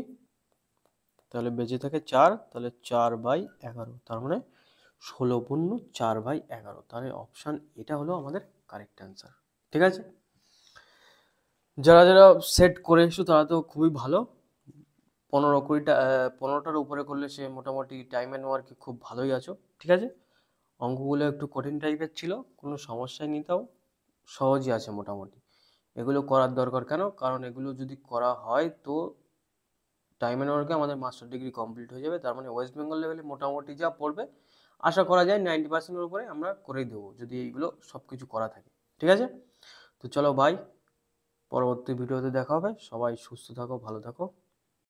তাহলে বেঁচে থাকে 4, তাহলে 4/11, তার মানে 16×4/11। তাহলে অপশান এটা হলো আমাদের কারেক্ট অ্যান্সার। ঠিক আছে, যারা যারা সেট করে এসো তারা তো খুবই ভালো। 15-20টা 15টার উপরে করলে সে মোটামুটি টাইম অ্যান্ড ওয়ার্কে খুব ভালোই আছো। ঠিক আছে, অঙ্কগুলো একটু কঠিন টাইপের ছিল, কোনো সমস্যাই নেই, তাও সহজই আছে মোটামুটি। এগুলো করার দরকার কেন, কারণ এগুলো যদি করা হয় তো টাইম অ্যান্ড ওয়ার্কে আমাদের মাস্টার ডিগ্রি কমপ্লিট হয়ে যাবে। তার মানে ওয়েস্ট বেঙ্গল লেভেলে মোটামুটি যা পড়বে আশা করা যায় 90%-এর উপরে আমরা করেই দেবো, যদি এইগুলো সব কিছু করা থাকে। ঠিক আছে, তো চলো ভাই, পরবর্তী ভিডিওতে দেখা হবে। সবাই সুস্থ থাকো, ভালো থাকো।